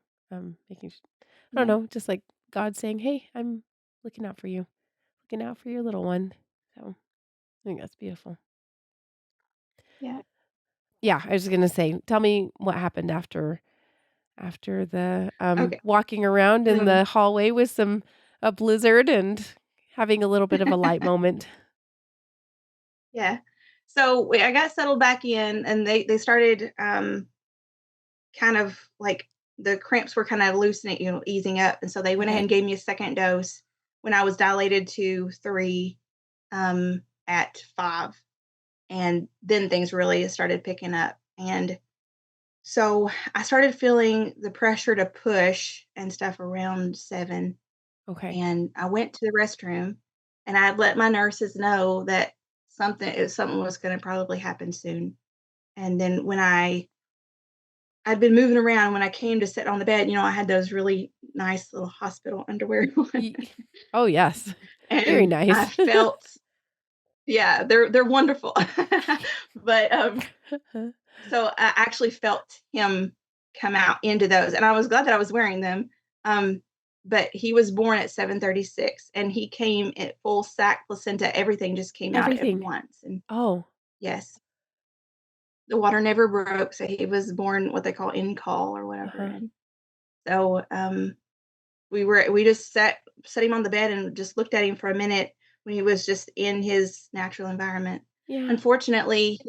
Making I don't yeah, know, just like God saying, "Hey, I'm looking out for you. Looking out for your little one." So, I think that's beautiful. yeah. Yeah, I was gonna say, tell me what happened after the, Okay. walking around in Um, the hallway with a blizzard and having a little bit of a light moment. yeah. So I got settled back in, and they started kind of like the cramps were kind of loosening, easing up. And so they went ahead Okay. and gave me a second dose when I was dilated to 3 at 5. And then things really started picking up. And so I started feeling the pressure to push and stuff around 7. Okay. And I went to the restroom and I let my nurses know that something was going to probably happen soon. And then when I'd been moving around, when I came to sit on the bed, I had those really nice little hospital underwear on, Ye Oh, yes. Very and I nice. felt, yeah, they're wonderful. But, so I actually felt him come out into those, and I was glad that I was wearing them. Um, but he was born at 7:36, and he came at full sac, placenta, everything just came out at Everything. once, and Oh, yes, the water never broke, so he was born what they call in call or whatever, uh-huh. and so, we just set him on the bed and just looked at him for a minute when he was just in his natural environment. Yeah. Unfortunately,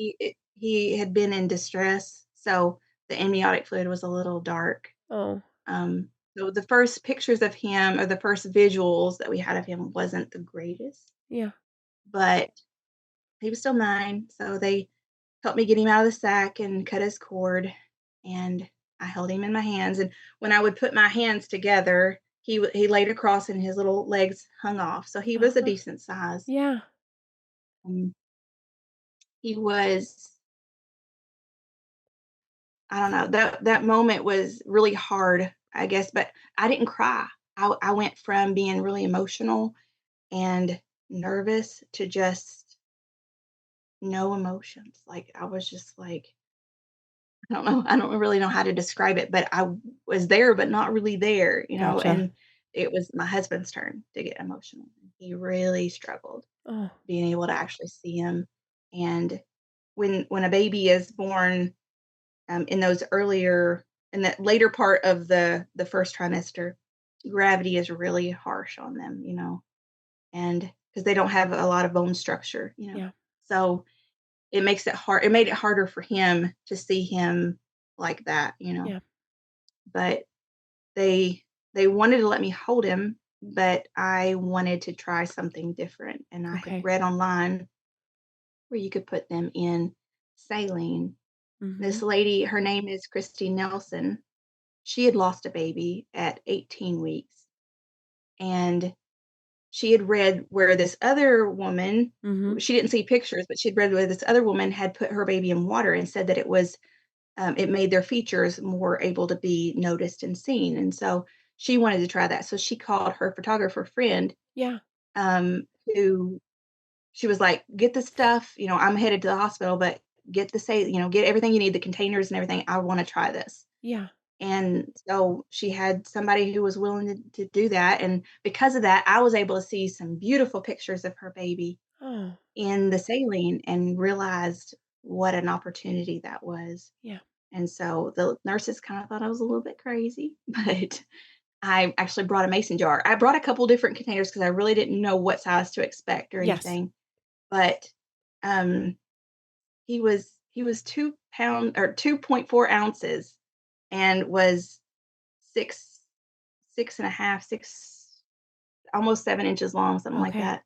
he had been in distress, so the amniotic fluid was a little dark. Oh, Um, so the first pictures of him, or the first visuals that we had of him, wasn't the greatest, yeah. but he was still 9, so they helped me get him out of the sack and cut his cord, and I held him in my hands, and when I would put my hands together, he laid across and his little legs hung off, so he was a Uh-huh. decent size. Yeah. Um, he was, I don't know, that moment was really hard, I guess, but I didn't cry. I went from being really emotional and nervous to just no emotions. Like, I was just like, I don't really know how to describe it, but I was there, but not really there, Gotcha. and it was my husband's turn to get emotional. He really struggled Oh, being able to actually see him. And when a baby is born, in those earlier in that later part of the first trimester, gravity is really harsh on them, and because they don't have a lot of bone structure. yeah, So it makes it hard. It made it harder for him to see him like that. yeah. But they they wanted to let me hold him, but I wanted to try something different, and I had Okay. read online where you could put them in saline. This Mhm. lady, her name is Christine Nelson. She had lost a baby at 18 weeks, and she had read where this other woman, Mhm. she didn't see pictures, but she'd read where this other woman had put her baby in water and said that it made their features more able to be noticed and seen. And so she wanted to try that. So she called her photographer friend, Yeah. who she was like, "Get the stuff. I'm headed to the hospital, but get everything you need, the containers and everything. I want to try this." Yeah. And so she had somebody who was willing to do that. And because of that, I was able to see some beautiful pictures of her baby Oh, in the saline and realized what an opportunity that was. yeah. And so the nurses kind of thought I was a little bit crazy, but I actually brought a mason jar. I brought a couple different containers because I really didn't know what size to expect or Yes. anything. But um, he was 2 pound or 2.4 ounces and was six, six and a half, six, almost 7 inches long, something like Okay. that.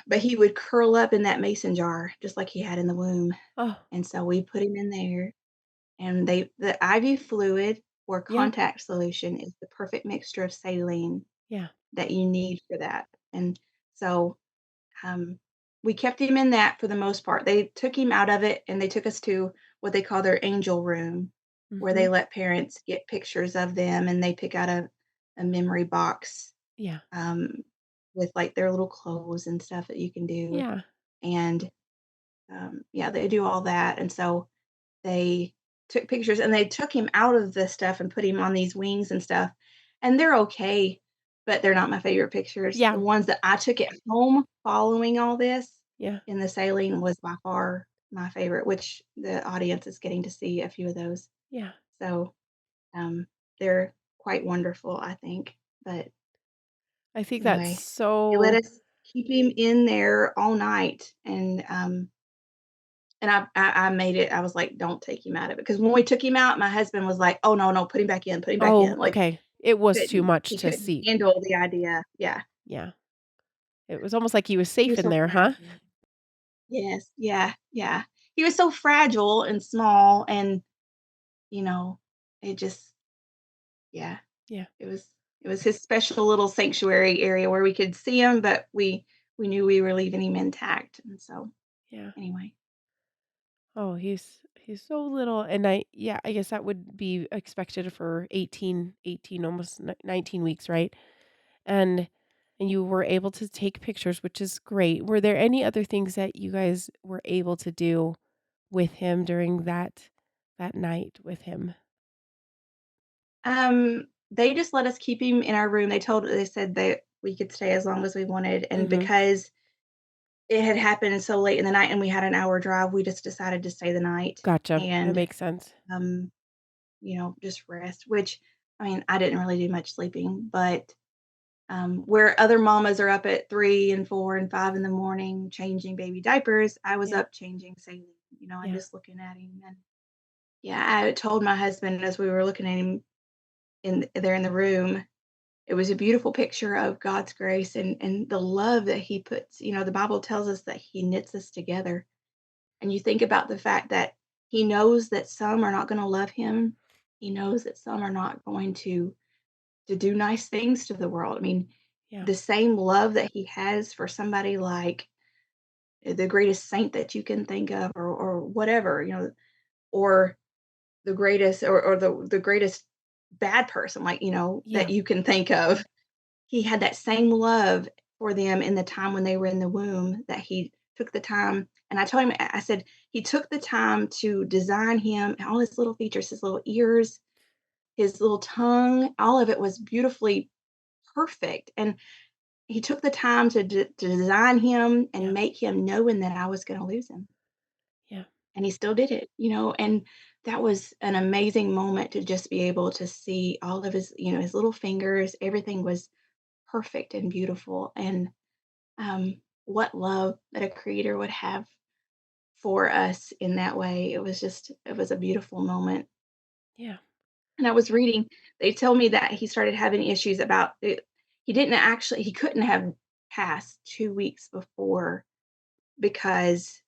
But he would curl up in that mason jar just like he had in the womb. Oh, And so we put him in there, and the IV fluid or yeah. contact solution is the perfect mixture of saline Yeah. that you need for that. And so um, we kept him in that for the most part. They took him out of it and they took us to what they call their angel room, where they Mhm. let parents get pictures of them and they pick out a memory box, Yeah. um, with like their little clothes and stuff that you can do. Yeah. And yeah, they do all that. And so they took pictures and they took him out of the stuff and put him on these wings and stuff, and they're okay, but they're not my favorite pictures. The Yeah. ones that I took at home following all this Yeah. in the saline was by far my favorite, which the audience is getting to see a few of those. Yeah. So, um, they're quite wonderful, I think. But I think that's anyway, they let so us keep him in there all night, and I made it. I was like, "Don't take him out of it," because when we took him out, my husband was like, "Oh, no, no, put him back in, put him back Oh, in." Like, okay. It was too much he to couldn't see. handle the idea. Yeah. Yeah. It was almost like he was He safe was in so there, huh? fragile. Yes. Yeah, yeah. He was so fragile and small, and, you know, it just yeah, Yeah. it was it was his special little sanctuary area where we could see him, but we knew we were leaving him intact, and so, Yeah. anyway. Oh, he's so little, and I guess that would be expected for 18, almost 19 weeks, right? And and you were able to take pictures, which is great. Were there any other things that you guys were able to do with him during that night with him? They just let us keep him in our room. They said that we could stay as long as we wanted, and Mhm. because it had happened so late in the night and we had an hour drive, we just decided to stay the night Gotcha. That and, makes sense. um, just rest, which, I mean, I didn't really do much sleeping, but, where other mamas are up at 3 and 4 and 5 in the morning changing baby diapers, I was Yeah. up changing saline, and Yeah. just looking at him, and yeah, I told my husband as we were looking at him there in the room, it was a beautiful picture of God's grace and the love that he puts. The Bible tells us that he knits us together. And you think about the fact that he knows that some are not going to love him. He knows that some are not going to do nice things to the world. I mean, Yeah. the same love that he has for somebody like the greatest saint that you can think of or whatever, or the greatest or the greatest bad person like, that Yeah. you can think of. He had that same love for them in the time when they were in the womb that he took the time, and I told him, I said, "He took the time to design him, all his little features, his little ears, his little tongue, all of it was beautifully perfect, and he took the time to design him Yeah. and make him knowing that I was gonna lose him, Yeah. and he still did it, and that was an amazing moment to just be able to see all of his, his little fingers, everything was perfect and beautiful, and, what love that a creator would have for us in that way. It was a beautiful moment. Yeah. And I was reading, they told me that he started having issues about it. He couldn't have passed 2 weeks before because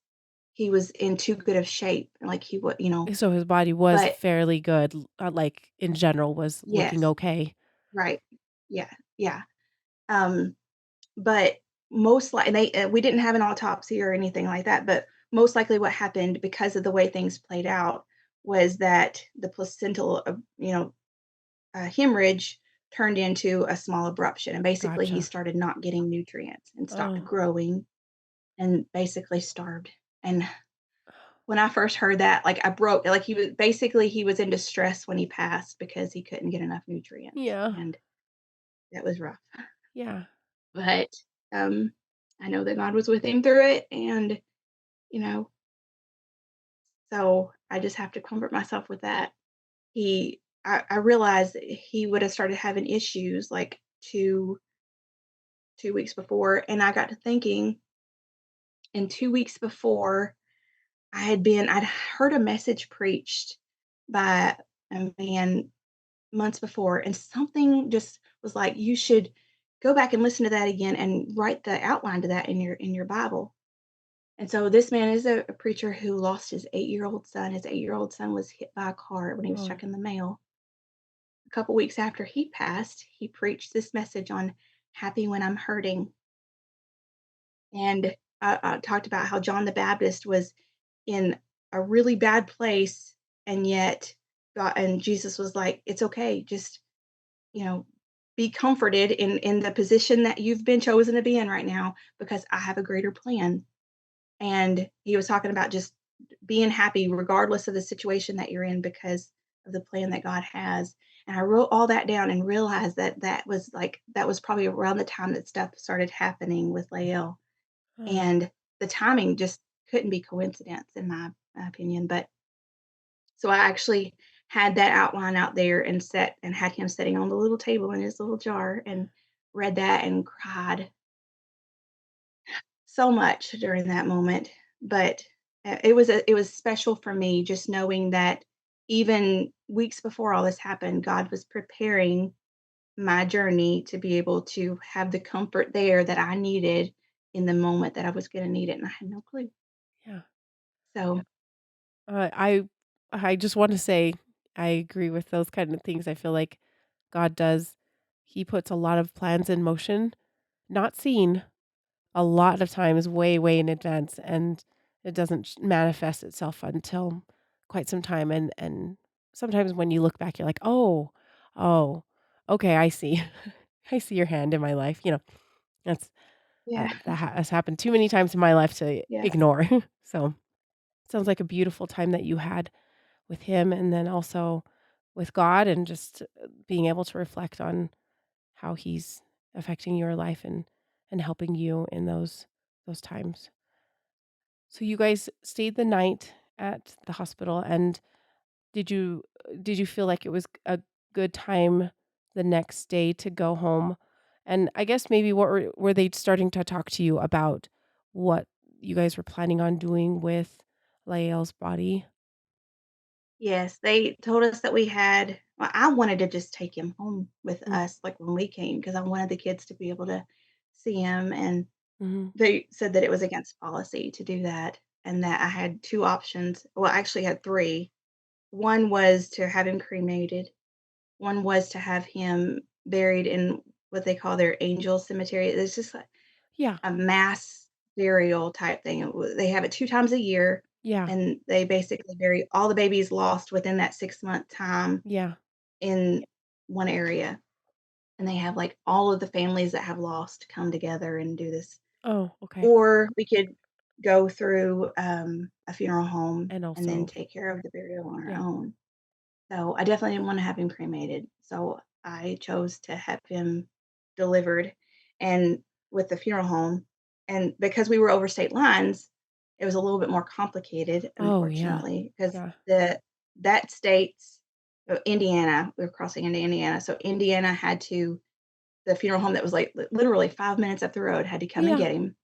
he was in too good of shape, like he would, So his body was but fairly good, like, in general, was looking yes, okay. right. Yeah, yeah. Um, but most like and they we didn't have an autopsy or anything like that, but most likely what happened because of the way things played out was that the placental, hemorrhage turned into a small abruption, and basically he Gotcha. started not getting nutrients and stopped Oh. growing and basically starved. And when I first heard that, like I broke, like he was in distress when he passed because he couldn't get enough nutrients, Yeah. and that was rough. Yeah. But um, I know that God was with him through it, and you know, so I just have to comfort myself with that. I realized that he would have started having issues like 2 weeks before, and I got to thinking, and 2 weeks before, I'd heard a message preached by a man months before, and something just was like, "You should go back and listen to that again and write the outline to that in your Bible." And so this man is a preacher who lost his 8-year-old son. His 8-year-old son was hit by a car when he was Oh. checking the mail. A couple weeks after he passed, he preached this message on happy when I'm hurting. And I talked about how John the Baptist was in a really bad place, and yet God and Jesus was like, "It's okay, just, you know, be comforted in the position that you've been chosen to be in right now, because I have a greater plan." And he was talking about just being happy regardless of the situation that you're in because of the plan that God has. And I wrote all that down and realized that that was probably around the time that stuff started happening with Lael. Oh. And the timing just couldn't be coincidence in my opinion. But so I actually had that outline out there and set and had him sitting on the little table in his little jar and read that and cried so much during that moment. But it was special for me just knowing that even weeks before all this happened, God was preparing my journey to be able to have the comfort there that I needed in the moment that I was going to need it, and I had no clue. Yeah. So Uh, I I just wanna say I agree with those kind of things. I feel like God does he puts a lot of plans in motion, not seen a lot of times way, way in advance, and it doesn't manifest itself until quite some time, and sometimes when you look back, you're like, "Oh, oh, okay, I see. I see your hand in my life," that's yeah, has happened too many times in my life to yeah, ignore. So, sounds like a beautiful time that you had with him and then also with God and just being able to reflect on how he's affecting your life and helping you in those times. So you guys stayed the night at the hospital and did you feel like it was a good time the next day to go home? And I guess maybe what were they starting to talk to you about what you guys were planning on doing with Lael's body? yes. They told us that well, I wanted to just take him home with Mm, us, like when we came, because I wanted the kids to be able to see him, and mhm. they said that it was against policy to do that, and that I had 2 options. Well, I actually had 3. One was to have him cremated, one was to have him buried in what they call their angel cemetery. It's just like Yeah. a mass burial type thing. They have it 2 times a year, Yeah. and they basically bury all the babies lost within that 6-month time Yeah. in one area, and they have, like, all of the families that have lost come together and do this. Oh, okay. Or we could go through, a funeral home And and then also take care of the burial on our yeah. own. So I definitely didn't wanna have him cremated. So I chose to have him delivered and with the funeral home. And because we were over state lines, it was a little bit more complicated, Oh, yeah. unfortunately, because Yeah. that state's Indiana, we were crossing into Indiana. So Indiana had to the funeral home that was like literally 5 minutes up the road had to come and Yeah. get him.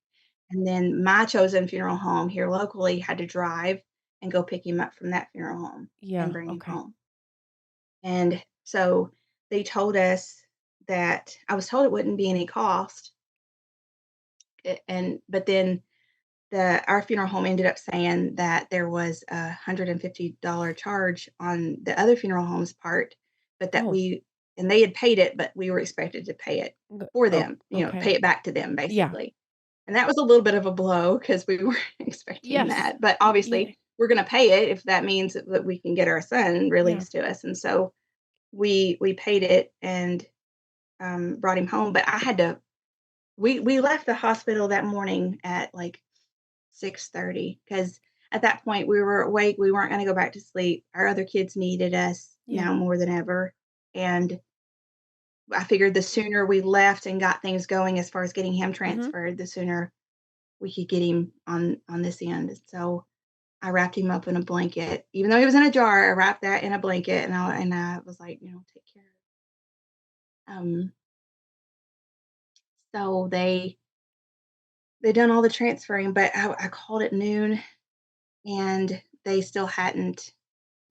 And then my chosen funeral home here locally had to drive and go pick him up from that funeral home and Yeah. bring him Okay. home. And so they told us that I was told it wouldn't be any cost. And but then our funeral home ended up saying that there was $150 charge on the other funeral home's part, but that Oh, and they had paid it, but we were expected to pay it for oh, them, okay. pay it back to them Yeah. basically. And that was a little bit of a blow because we were expecting Yes. that. But Yeah. obviously, we're going to pay it if that means that we can get our son Yeah. released to us. And so we paid it and brought him home. But I had to. We left the hospital that morning at like 6:30 because at that point we were awake. We weren't going to go back to sleep. Our other kids needed us Yeah. now more than ever, and I figured the sooner we left and got things going as far as getting him Mhm. transferred, the sooner we could get him on this end. So I wrapped him up in a blanket, even though he was in a jar. I wrapped that in a blanket, and I was like, take care. So they done all the transferring, but I called at noon, and they still hadn't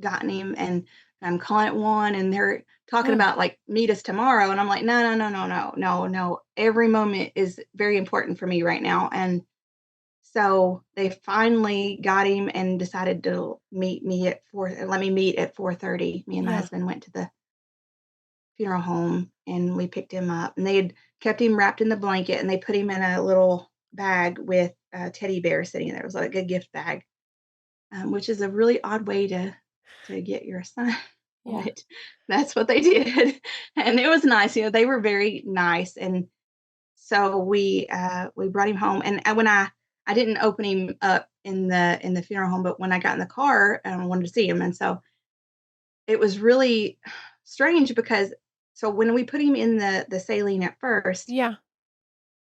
gotten him. And I'm calling at 1, and they're talking Oh, about like meet us tomorrow, and I'm like, no, no, no, no, no, no, no. Every moment is very important for me right now, and so they finally got him and decided to meet me at 4 let me meet at 4:30. Me and my yeah. husband went to the funeral home and we picked him up. And they had kept him wrapped in the blanket and they put him in a little bag with a teddy bear sitting there. It was like a gift bag, which is a really odd way to get your son, Yeah. but that's what they did. And it was nice. They were very nice. And so we brought him home, and when I didn't open him up in the funeral home, but when I got in the car, I wanted to see him, and so it was really strange because so when we put him in the saline at first Yeah.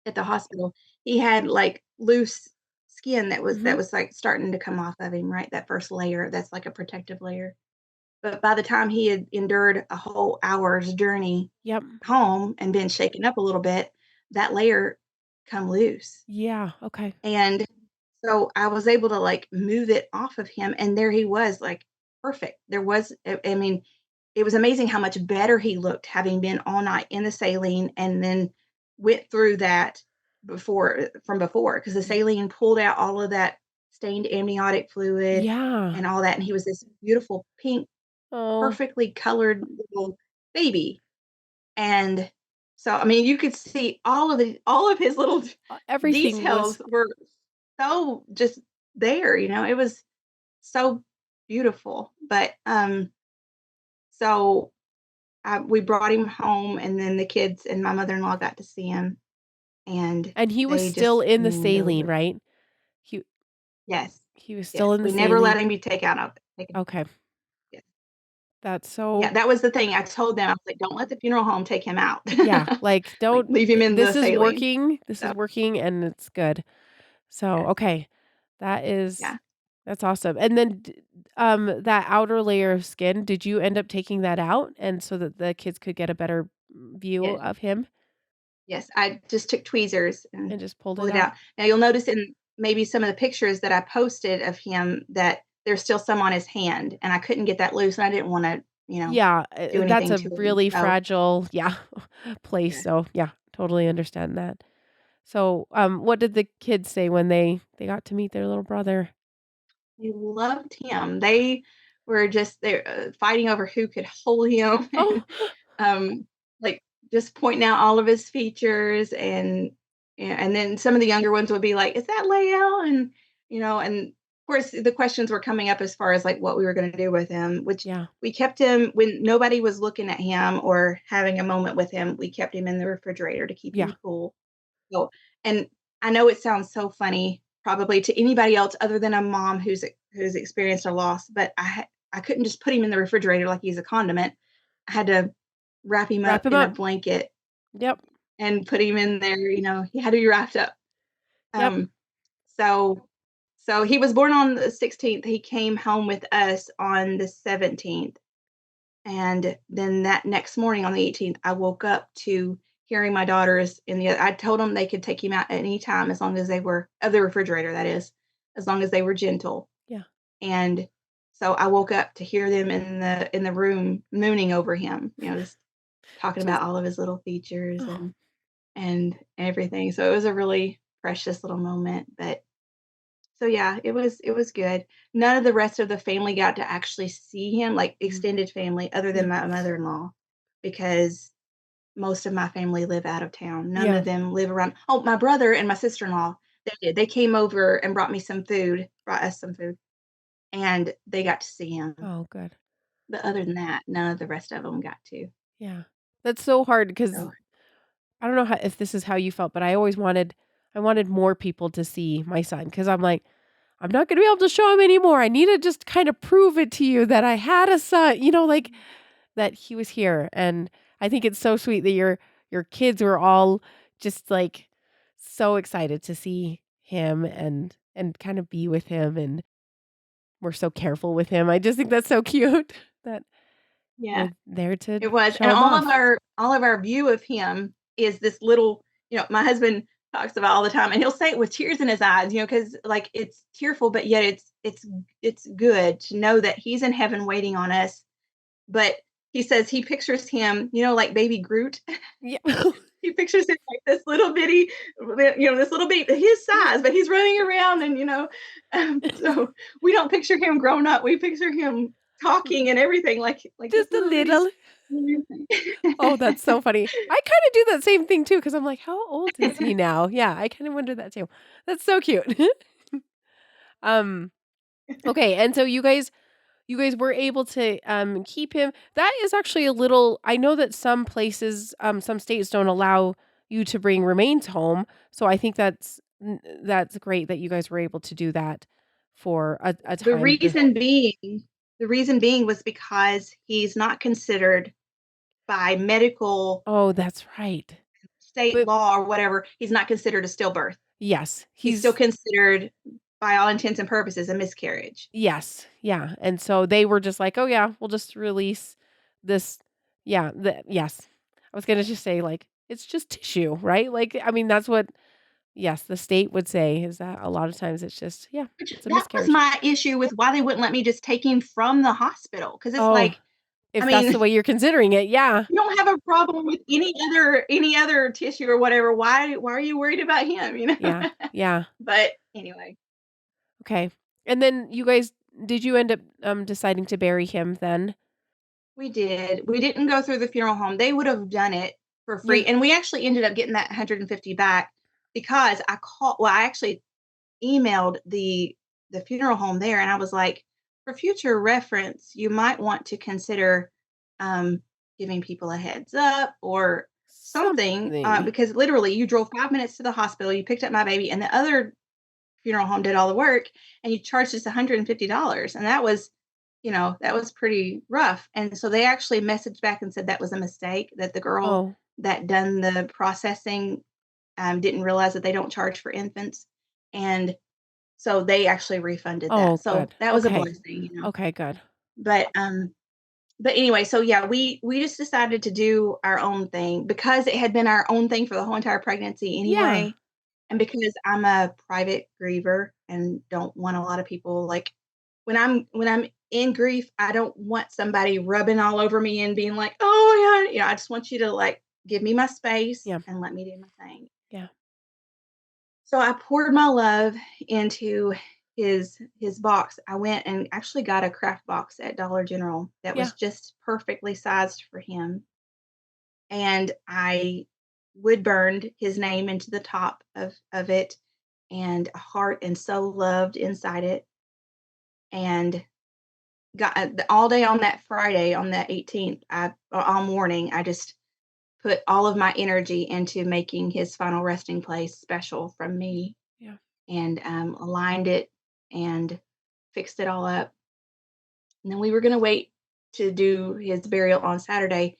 at the hospital, he had like loose skin that Mhm. was like starting to come off of him, right? That first layer that's like a protective layer. But by the time he had endured a whole hour's journey Yep. home and been shaken up a little bit, that layer come loose. Yeah. Okay. And so I was able to like move it off of him and there he was like perfect. I mean, it was amazing how much better he looked having been all night in the saline and then went through that before because the Y saline pulled out all of that stained amniotic fluid Yeah. and all that and he was this beautiful pink Oh, perfectly colored little baby. And so, I mean, you could see all of his little everything was details were so just there, it was so beautiful. But, so, we brought him home, and then the kids and my mother-in-law got to see him, and and he was they still just in the swooned saline, over. right? He Yes, he was yes. still in the We never let saline? him be taken. Okay. Yes. That's Yeah, so that was the thing. I told them, I was like, "Don't let the funeral home take him out." yeah, like, Like, don't leave him in the saline. this So, is working, and it's good. So, yes. okay. That is Yeah. that's awesome. And then that outer layer of skin, did you end up taking that out and so that the kids could get a better view Yes. of him Yes, I just took tweezers and and just pulled pulled it it out? out. Now you'll notice in maybe some of the pictures that I posted of him that there's still some on his hand, and I couldn't get that loose, and I didn't wanna, Yeah, do that's anything a to him. really So, fragile, yeah, place, yeah, so, yeah, totally understand that. So, what did the kids say when they got to meet their little brother? we loved him. They were just they're, fighting over who could hold him Oh, um, like, just pointing out all of his features and then some of the younger ones would be like, "Is that Lael?" And of course, the questions were coming up as far as, like, what we were gonna do with him, which yeah, we kept him when nobody was looking at him or having a moment with him, we kept him in the refrigerator to keep yeah, him cool. So and I know it sounds so funny probably to anybody else other than a mom who's experienced a loss, but I couldn't just put him in the refrigerator like he's a condiment. I had to wrap him Wrap up him in a up. blanket Yep. and put him in there. He had to be wrapped up. Yep. Um, so so he was born on the 16th. He came home with us on the 17th. And then that next morning on the 18th, I woke up to hearing my daughters I told them they could take him out at any time as long as they were of the refrigerator, that is, as long as they were gentle. Yeah. And so I woke up to hear them in the room mooning over him, just talking Just about all of his little features oh, and everything. So it was a really precious little moment. But so yeah, it was good. None of the rest of the family got to actually see him, like mhm. extended family, other Yeah. than my mother-in-law, because most of my family live out of town. None Yeah. of them live around. Oh, my brother and my sister-in-law, they did. They came over and brought us some food, and they got to see him. Oh, good. But other than that, none of the rest of them got to. Yeah. That's so hard because So I don't know if this is how you felt, but I wanted more people to see my son because I'm like, I'm not going to be able to show him anymore. I need to just kind of prove it to you that I had a son, like that he was here. And I think it's so sweet that your kids were all just like so excited to see him and kind of be with him, and we're so careful with him. I just think that's so cute that yeah. you're there to It was, and show him off. all of our view of him is this little, my husband talks about all the time, and he'll say it with tears in his eyes, because like it's tearful, but yet it's good to know that he's in heaven waiting on us. But he says he pictures him, like baby Groot. Yeah. He pictures him like this little bitty, this little bitty, his size, but he's running around, and so we don't picture him grown up. We picture him talking and everything like this Just a little bitty. little. Oh, that's so funny. I kinda do that same thing too, because 'cause I'm like, "How old is he now?" Yeah, I kinda wonder that too. That's so cute. Um, okay, and so you guys were able to, keep him. That is actually a little. I know that some places, some states don't allow you to bring remains home, so I think that's great that you guys were able to do that for a The time to. reason being the reason being was because he's not considered by medical Oh, that's right. state But law or whatever, he's not considered a stillbirth. yes, He's still he's. considered, by all intents and purposes, a miscarriage. Yes, yeah, and so they were just like, "Oh, yeah, we'll just release this." Yeah, yes. I was gonna just say, like, it's just tissue, right? Like, I mean, that's what yes, the state would say is that a lot of times it's just yeah, Which it's a that was miscarriage. my issue with why they wouldn't let me just take him from the hospital, because it's Oh, like, I if that's the mean, way you're considering it, yeah. you don't have a problem with any other tissue or whatever. Why are you worried about him, Yeah, yeah, But anyway, okay. And then you guys did you end up, deciding to bury him then? we did. We didn't go through the funeral home. They would have done it for Yeah, free, and we actually ended up getting that 150 back because I actually emailed the funeral home there, and I was like, "For future reference, you might want to consider, um, giving people a heads up or something," something. because literally you drove 5 minutes to the hospital, you picked up my baby, and the other funeral home did all the work, and you charged us $150, and that was pretty rough. And so they actually messaged back and said that was a mistake, that the girl Oh, that done the processing, didn't realize that they don't charge for infants, and so they actually refunded that. oh, So good. that was a Okay. blessing. Okay, good. But anyway, so yeah, we just decided to do our own thing because it had been our own thing for the whole entire pregnancy Yeah. anyway. And because I'm a private griever and don't want a lot of people, like, when I'm in grief, I don't want somebody rubbing all over me and being like, "Oh, yeah," I just want you to, like, give me my space Yeah, and let me do my thing. yeah, So I poured my love into his box. I went and actually got a craft box at Dollar General that yeah. was just perfectly sized for him, and I wood burned his name into the top of it, and a heart and "so loved" inside it, and got all day on that Friday, on that 18th, all morning, I just put all of my energy into making his final resting place special from me, Yeah. and aligned it and fixed it all up. And then we were going to wait to do his burial on Saturday.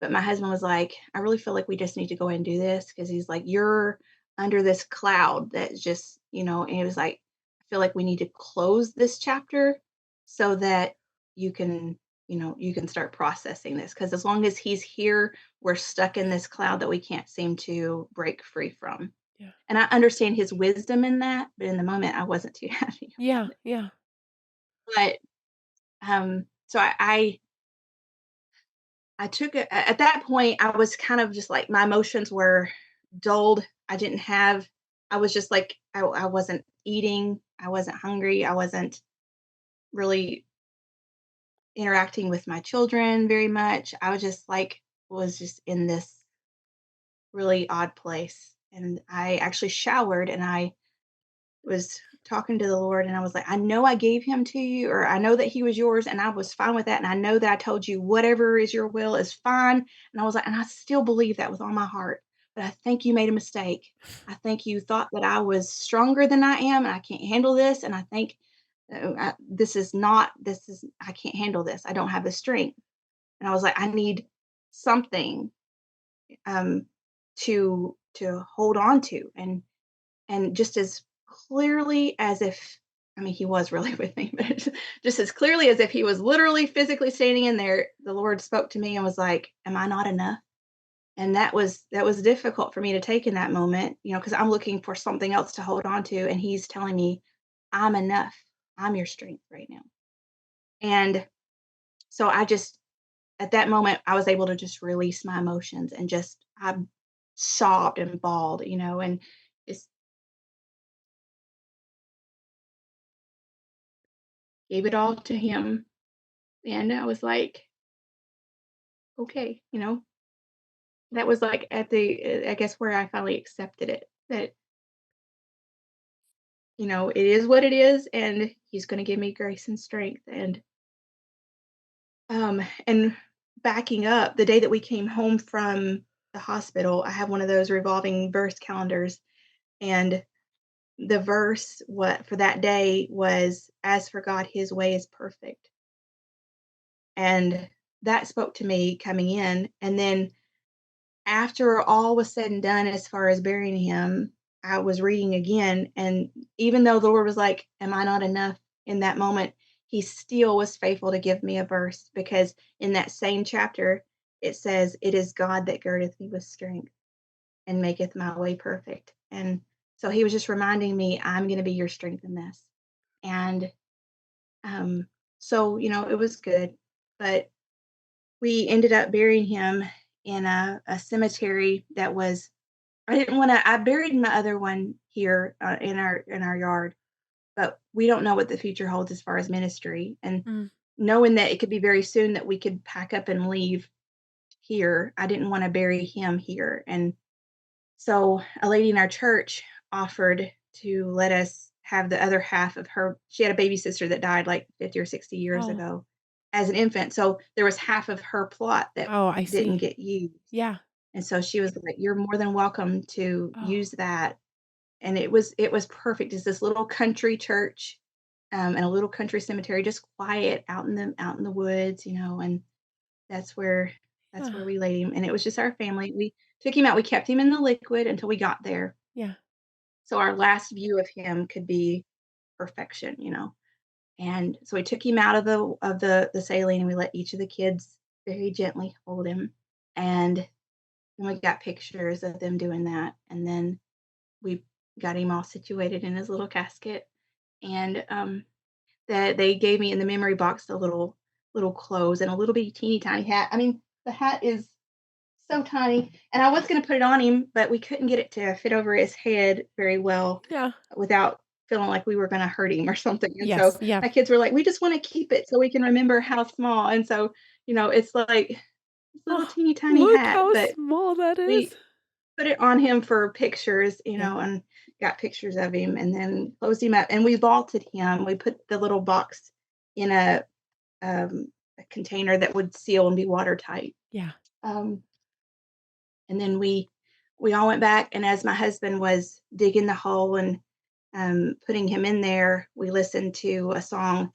But my husband was like, I really feel like we just need to go ahead and do this, because he's like, you're under this cloud that's just, and it was like, I feel like we need to close this chapter so that you can, you can start processing this. Because as long as he's here, we're stuck in this cloud that we can't seem to break free from. Yeah. And I understand his wisdom in that, but in the moment, I wasn't too happy Yeah. about it. Yeah. But so I took it at that point. I was kind of just like, my emotions were dulled. I was just like, I wasn't eating. I wasn't hungry. I wasn't really interacting with my children very much. I was just like, was just in this really odd place. And I actually showered, and I was talking to the Lord, and I was like, I know I gave him to you, or I know that he was yours, and I was fine with that. And I know that I told you whatever is your will is fine. And I was like, and I still believe that with all my heart. But I think you made a mistake. I think you thought that I was stronger than I am, and I can't handle this. And I think I can't handle this. I don't have the strength. And I was like, I need something um, to hold on to. And just as clearly as if, I mean, he was really with me, but just as clearly as if he was literally physically standing in there, the Lord spoke to me and was like, am I not enough? And that was difficult for me to take in that moment, because I'm looking for something else to hold on to. And he's telling me, I'm enough. I'm your strength right now. And so at that moment, I was able to just release my emotions, and I sobbed and bawled, and just gave it all to him. And I was like, okay, that was like at I guess where I finally accepted it, that, it is what it is, and he's going to give me grace and strength. And backing up, the day that we came home from the hospital, I have one of those revolving verse calendars, and the verse what for that day was, as for God, his way is perfect. And that spoke to me coming in. And then after all was said and done, as far as burying him, I was reading again. And even though the Lord was like, am I not enough in that moment? He still was faithful to give me a verse, because in that same chapter, it says, it is God that girdeth me with strength and maketh my way perfect. And so he was just reminding me, I'm going to be your strength in this. And so, it was good. But we ended up burying him in a cemetery that was, I buried my other one here in our yard, but we don't know what the future holds as far as ministry. And Mm. knowing that it could be very soon that we could pack up and leave here, I didn't want to bury him here. And so a lady in our church offered to let us have the other half of her. She had a baby sister that died like 50 or 60 years Oh. ago as an infant. So there was half of her plot that Oh, I didn't see. get used. Yeah. And so she was like, you're more than welcome to Oh. use that. And it was perfect. It's this little country church, and a little country cemetery, just quiet out in the woods, and that's where that's Yeah. where we laid him. And it was just our family. We took him out. We kept him in the liquid until we got there. Yeah. So our last view of him could be perfection. And so we took him out of the saline, and we let each of the kids very gently hold him. And then we got pictures of them doing that. And then we got him all situated in his little casket. And that they gave me in the memory box the little clothes and a little bitty teeny tiny hat. I mean, the hat is so tiny, and I was going to put it on him, but we couldn't get it to fit over his head very well Yeah. without feeling like we were going to hurt him or something. And so Yes. Yeah. my kids were like, we just want to keep it so we can remember how small. And so, it's like this little Oh, teeny tiny look hat, how but small that is. we put it on him for pictures, Yeah. and got pictures of him, and then closed him up, and we vaulted him. We put the little box in a container that would seal and be watertight. Yeah. Um, and then we all went back, and as my husband was digging the hole and putting him in there, we listened to a song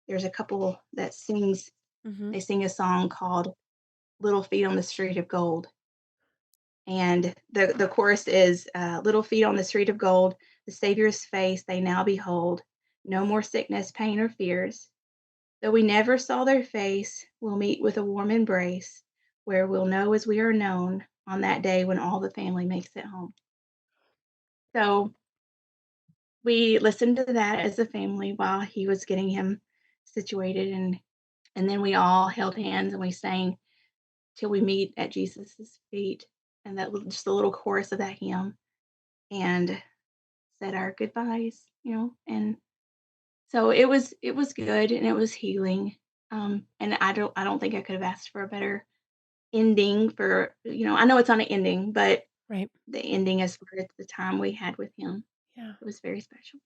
there's a couple that sings Mhm. they sing a song called Little Feet on the Street of Gold. And the chorus is little feet on the street of gold, the Savior's face they now behold. No more sickness, pain, or fears. Though we never saw their face, we'll meet with a warm embrace, where we'll know as we are known on that day when all the family makes it home. So we listened to that as a family while he was getting him situated, and then we all held hands and we sang till we meet at Jesus's feet, and that just a little chorus of that hymn, and said our goodbyes, and so it was good and it was healing. And I don't think I could have asked for a better ending for, I know it's on an ending, but Right. the ending as far as the time we had with him, Yeah. it was very special.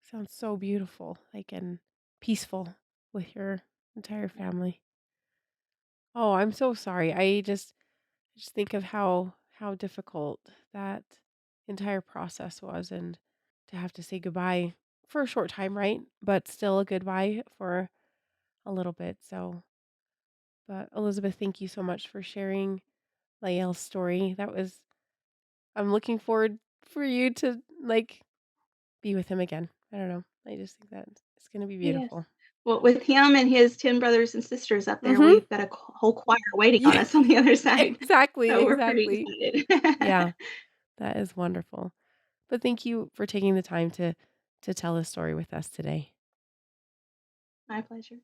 Sounds so beautiful, like, and peaceful with your entire Yeah. family. Oh, I'm so sorry. I just think of how difficult that entire process was, and to have to say goodbye for a short time, right? But still a goodbye for a little bit. So, but Elizabeth, thank you so much for sharing Lael's story. I'm looking forward for you to like be with him again. I don't know. I just think that it's going to be Yes. beautiful. Well, with him and his 10 brothers and sisters up there, Mhm. we've got a whole choir waiting on Yeah. us on the other side. Exactly, So we're pretty exactly. excited. Yeah, that is wonderful. But thank you for taking the time to tell this story with us today. My pleasure.